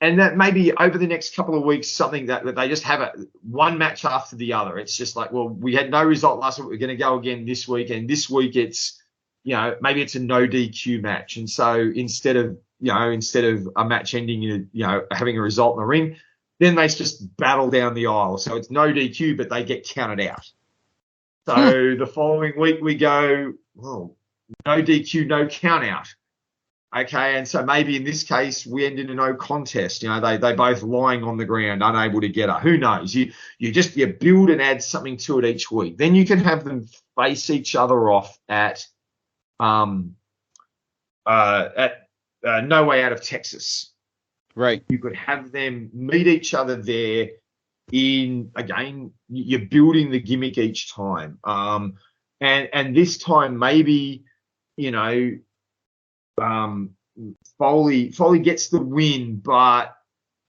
And that maybe over the next couple of weeks, something that they just have one match after the other. It's just like, well, we had no result last week. We're going to go again this week. And this week it's, maybe it's a no DQ match. And so instead of a match ending in, having a result in the ring, then they just battle down the aisle. So it's no DQ, but they get counted out. So the following week we go, well, no DQ, no count out. Okay, and so maybe in this case we end in a no contest. They both lying on the ground, unable to get up. Who knows? You build and add something to it each week. Then you can have them face each other off at No Way Out of Texas. Right. You could have them meet each other there. Again, you're building the gimmick each time. And this time maybe, Foley gets the win, but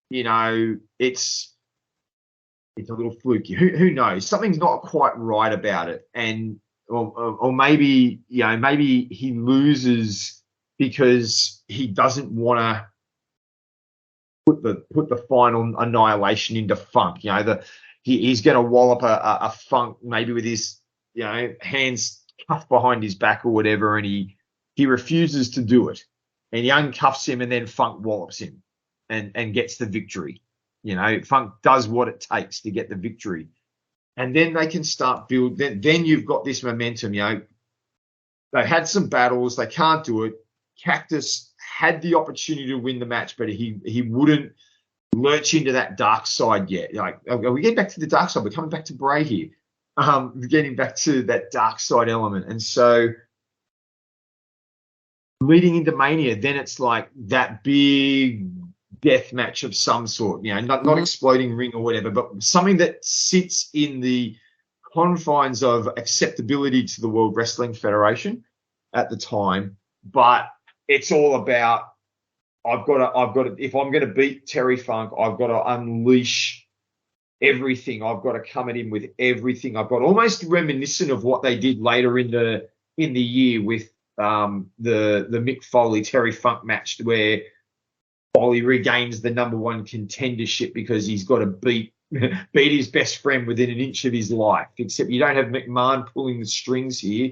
it's a little fluky. Who knows? Something's not quite right about it, and or maybe maybe he loses because he doesn't want to put the final annihilation into Funk. He's going to wallop a Funk maybe with his hands cuffed behind his back or whatever, and he refuses to do it, and he uncuffs him, and then Funk wallops him and gets the victory. Funk does what it takes to get the victory, and then they can start build. Then you've got this momentum. They had some battles, they can't do it. Cactus had the opportunity to win the match, but he wouldn't lurch into that dark side yet. Are we getting back to the dark side? We're coming back to Bray here. Getting back to that dark side element, and so. Leading into Mania, then it's like that big death match of some sort, not exploding ring or whatever, but something that sits in the confines of acceptability to the World Wrestling Federation at the time. But it's all about I've got to if I'm going to beat Terry Funk, I've got to unleash everything. I've got to come at him with everything. I've got almost reminiscent of what they did later in the year with the Mick Foley Terry Funk match, where Foley regains the number one contendership because he's got to beat his best friend within an inch of his life. Except you don't have McMahon pulling the strings here.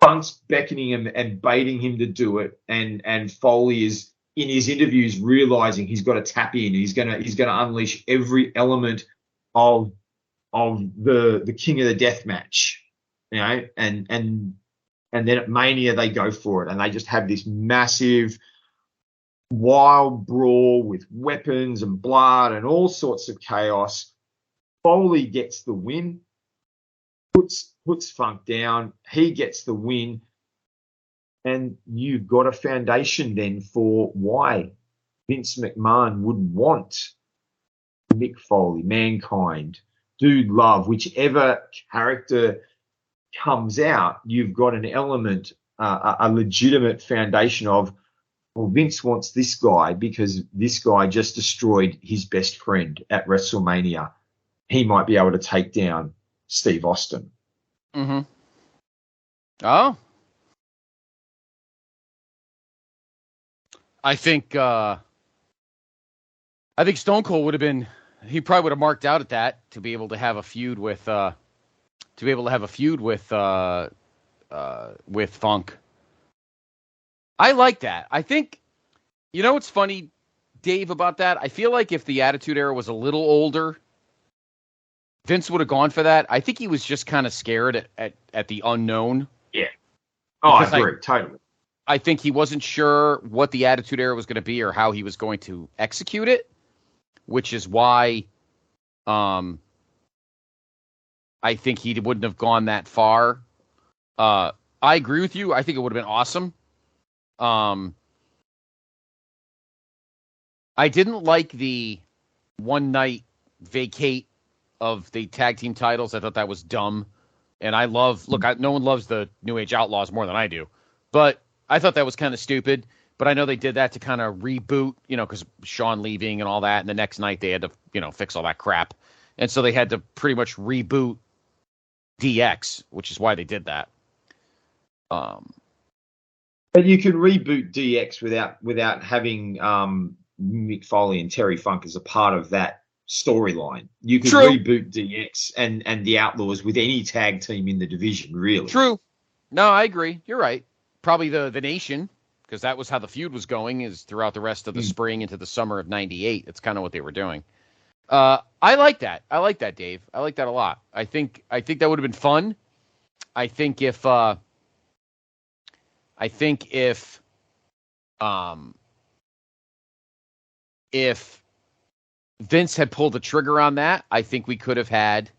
Funk's beckoning him and baiting him to do it, and Foley is in his interviews realizing he's got to tap in. He's gonna unleash every element of the King of the Death match, and then at Mania, they go for it, and they just have this massive, wild brawl with weapons and blood and all sorts of chaos. Foley gets the win, puts Funk down. He gets the win, and you've got a foundation then for why Vince McMahon would want Mick Foley, Mankind, Dude Love, whichever character comes out, you've got an element, a legitimate foundation of, well, Vince wants this guy because this guy just destroyed his best friend at WrestleMania. He might be able to take down Steve Austin. Mm-hmm. Oh. I think Stone Cold would have been, he probably would have marked out at that to be able to have a feud with Funk. I like that. I think, what's funny, Dave, about that? I feel like if the Attitude Era was a little older, Vince would have gone for that. I think he was just kind of scared at the unknown. Yeah. Oh, I agree. Totally. I think he wasn't sure what the Attitude Era was going to be or how he was going to execute it, which is why I think he wouldn't have gone that far. I agree with you. I think it would have been awesome. I didn't like the one night vacate of the tag team titles. I thought that was dumb. And no one loves the New Age Outlaws more than I do, but I thought that was kind of stupid. But I know they did that to kind of reboot, because Shawn leaving and all that. And the next night they had to, fix all that crap. And so they had to pretty much reboot DX, which is why they did that. But you can reboot DX without having Mick Foley and Terry Funk as a part of that storyline. You could reboot DX and the Outlaws with any tag team in the division, really. True. No, I agree. You're right. Probably the Nation, because that was how the feud was going, is throughout the rest of the spring into the summer of '98. That's kind of what they were doing. I like that. I like that, Dave. I like that a lot. I think that would have been fun. I think if Vince had pulled the trigger on that, I think we could have had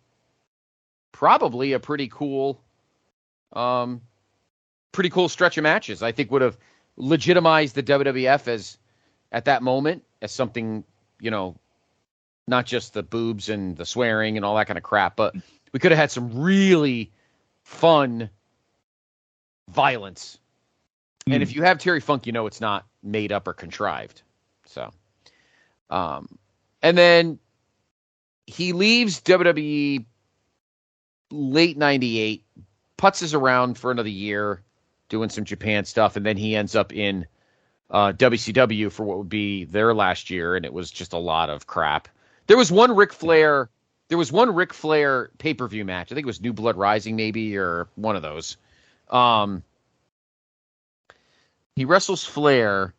probably a pretty cool stretch of matches. I think would have legitimized the WWF as, at that moment, as something, not just the boobs and the swearing and all that kind of crap, but we could have had some really fun violence. And if you have Terry Funk, it's not made up or contrived. So, and then he leaves WWE late '98, putzes around for another year, doing some Japan stuff, and then he ends up in WCW for what would be their last year, and it was just a lot of crap. There was one Ric Flair pay-per-view match. I think it was New Blood Rising, maybe, or one of those. He wrestles Flair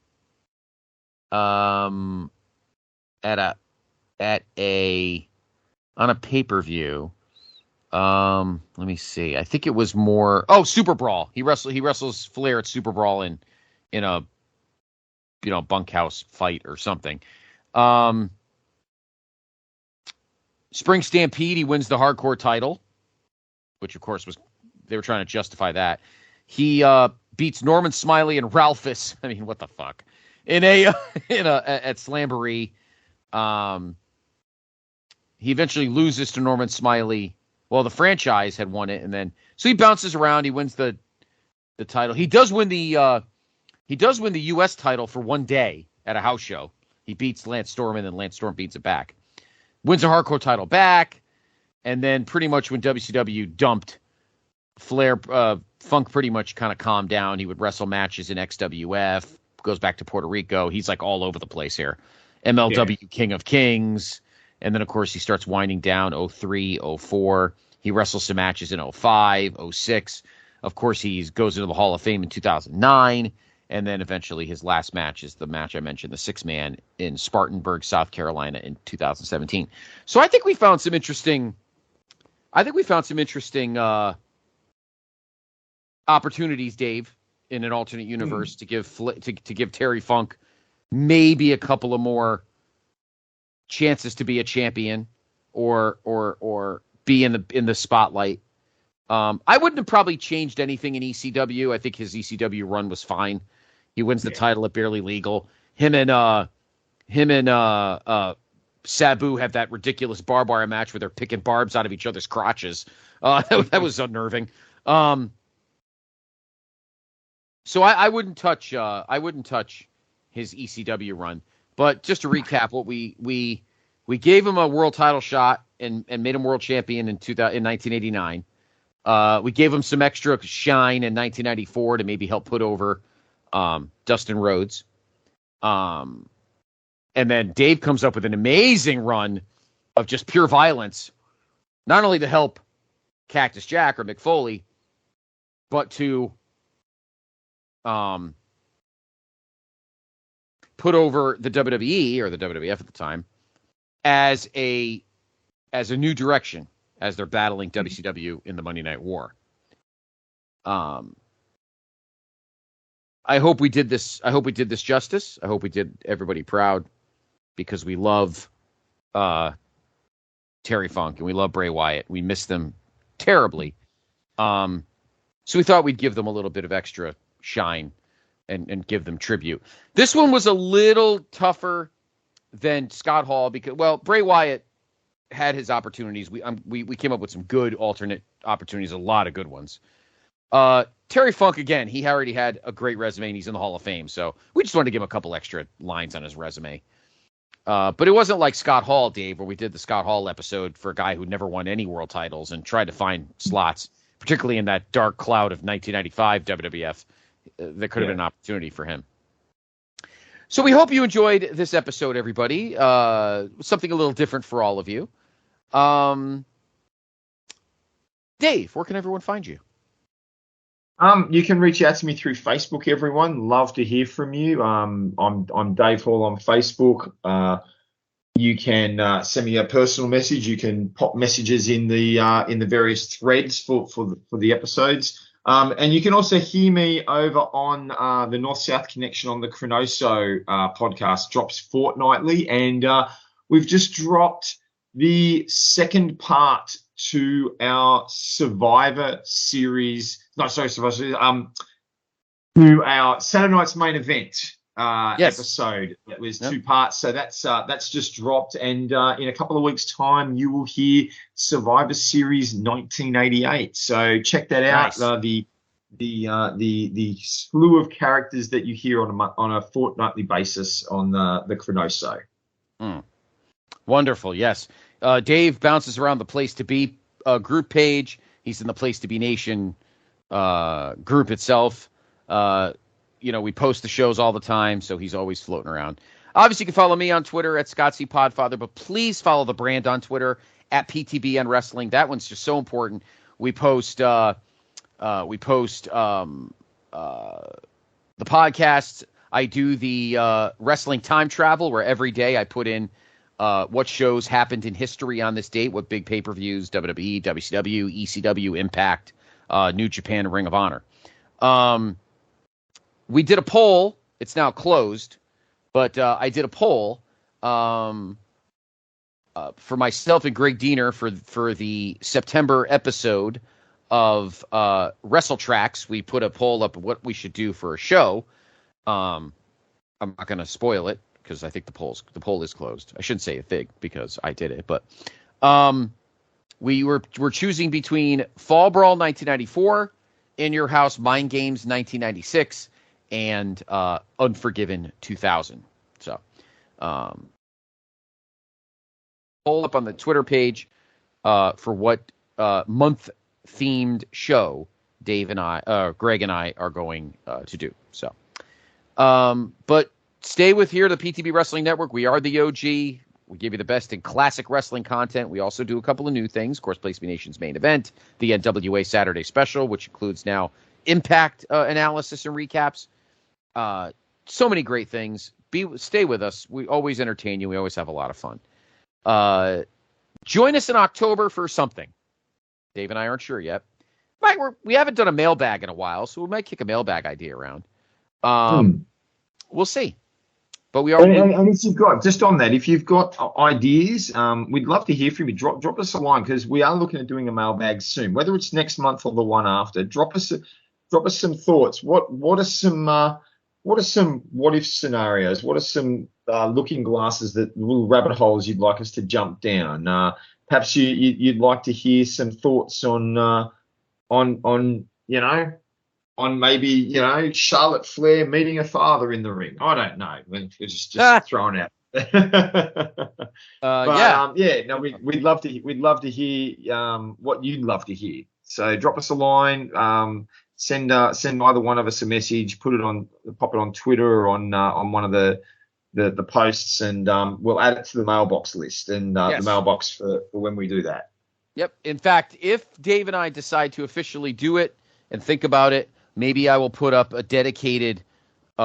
on a pay-per-view. Let me see. I think it was more Super Brawl. He wrestles Flair at Super Brawl in a bunkhouse fight or something. Spring Stampede, he wins the hardcore title, which of course they were trying to justify that. He beats Norman Smiley and Ralphus. I mean, what the fuck? At Slamboree. He eventually loses to Norman Smiley. Well, the franchise had won it, and then so he bounces around. He wins the title. He does win the U.S. title for one day at a house show. He beats Lance Storm, and then Lance Storm beats it back. Wins a hardcore title back, and then pretty much when WCW dumped Flair, Funk pretty much kind of calmed down. He would wrestle matches in XWF, goes back to Puerto Rico. He's like all over the place here. MLW King of Kings. And then, of course, he starts winding down 03, 04. He wrestles some matches in 05, 06. Of course, he goes into the Hall of Fame in 2009. And then eventually his last match is the match I mentioned, the 6-man in Spartanburg, South Carolina in 2017. So I think we found some interesting opportunities, Dave, in an alternate universe to give Terry Funk maybe a couple of more chances to be a champion or be in the spotlight. I wouldn't have probably changed anything in ECW. I think his ECW run was fine. He wins the title at Barely Legal. Him and Sabu have that ridiculous barbed wire match where they're picking barbs out of each other's crotches. That was unnerving. So I wouldn't touch his ECW run. But just to recap, what we gave him a world title shot and made him world champion in 1989. We gave him some extra shine in 1994 to maybe help put over Dustin Rhodes. And then Dave comes up with an amazing run of just pure violence, not only to help Cactus Jack or Mick Foley, but to put over the WWE or the WWF at the time as a new direction as they're battling WCW in the Monday Night War. I hope we did this. I hope we did this justice. I hope we did everybody proud because we love Terry Funk and we love Bray Wyatt. We miss them terribly. So we thought we'd give them a little bit of extra shine and give them tribute. This one was a little tougher than Scott Hall because, well, Bray Wyatt had his opportunities. We came up with some good alternate opportunities, a lot of good ones. Terry Funk, again, he already had a great resume and he's in the Hall of Fame. So we just wanted to give him a couple extra lines on his resume. But it wasn't like Scott Hall, Dave, where we did the Scott Hall episode for a guy who never won any world titles and tried to find slots, particularly in that dark cloud of 1995 WWF. There could have been an opportunity for him. So we hope you enjoyed this episode, everybody. Something a little different for all of you. Dave, where can everyone find you? You can reach out to me through Facebook, everyone. Love to hear from you. I'm Dave Hall on Facebook. You can send me a personal message. You can pop messages in the various threads for the episodes. And you can also hear me over on the North-South Connection on the Cronoso podcast. Drops fortnightly. And we've just dropped the second part to our Survivor Series. No, sorry, Survivor Series. To our Saturday night's main event episode. It was 2 parts. So that's just dropped. And in a couple of weeks' time, you will hear Survivor Series 1988. So check that out. Nice. The slew of characters that you hear on a fortnightly basis on the Cronoso. Wonderful. Yes. Dave bounces around the Place to Be group page. He's in the Place to Be Nation group itself. We post the shows all the time, so he's always floating around. Obviously, you can follow me on Twitter at Scott C. Podfather, but please follow the brand on Twitter at PTBN Wrestling. That one's just so important. We post the podcast. I do the wrestling time travel, where every day I put in what shows happened in history on this date, what big pay-per-views, WWE, WCW, ECW, Impact, New Japan, Ring of Honor. We did a poll. It's now closed, but I did a poll for myself and Greg Diener for the September episode of Wrestle Tracks. We put a poll up of what we should do for a show. I'm not going to spoil it because I think the poll is closed. I shouldn't say a thing because I did it, but we're choosing between Fall Brawl 1994, In Your House Mind Games 1996, and Unforgiven 2000. So poll up on the Twitter page for what month themed show Greg and I are going to do. So, but stay with here, the PTB Wrestling Network. We are the OG. We give you the best in classic wrestling content. We also do a couple of new things. Of course, Place to Be Nation's main event, the NWA Saturday Special, which includes now Impact analysis and recaps. So many great things. Stay with us. We always entertain you. We always have a lot of fun. Join us in October for something. Dave and I aren't sure yet. We haven't done a mailbag in a while, so we might kick a mailbag idea around. We'll see. But we are. And if you've got, just on that, if you've got ideas, we'd love to hear from you. Drop us a line because we are looking at doing a mailbag soon. Whether it's next month or the one after, drop us some thoughts. What are some what if scenarios? What are some looking glasses, that little rabbit holes you'd like us to jump down? Perhaps you'd like to hear some thoughts on maybe Charlotte Flair meeting her father in the ring. I don't know. It's just thrown out. We'd love to hear what you'd love to hear. So drop us a line. Send either one of us a message. Pop it on Twitter or on one of the posts, and we'll add it to the mailbox list and the mailbox for when we do that. Yep. In fact, if Dave and I decide to officially do it and think about it, maybe I will put up a dedicated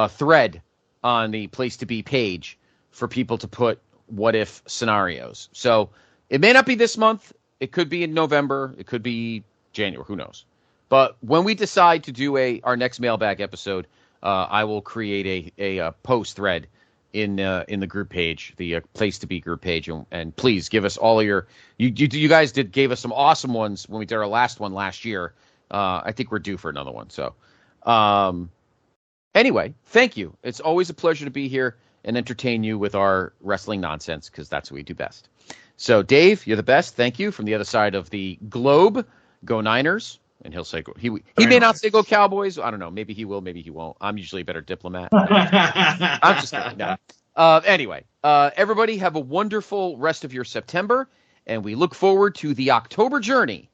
thread on the Place to Be page for people to put what if scenarios. So it may not be this month. It could be in November. It could be January. Who knows? But when we decide to do our next mailbag episode, I will create a post thread in the group page, the Place to Be group page, and please give us all of your. You guys gave us some awesome ones when we did our last one last year. I think we're due for another one. So, anyway, thank you. It's always a pleasure to be here and entertain you with our wrestling nonsense, because that's what we do best. So, Dave, you're the best. Thank you. From the other side of the globe, go Niners. And he'll say, he may not say go Cowboys. I don't know. Maybe he will. Maybe he won't. I'm usually a better diplomat. I'm just kidding. No. Anyway, everybody have a wonderful rest of your September. And we look forward to the October journey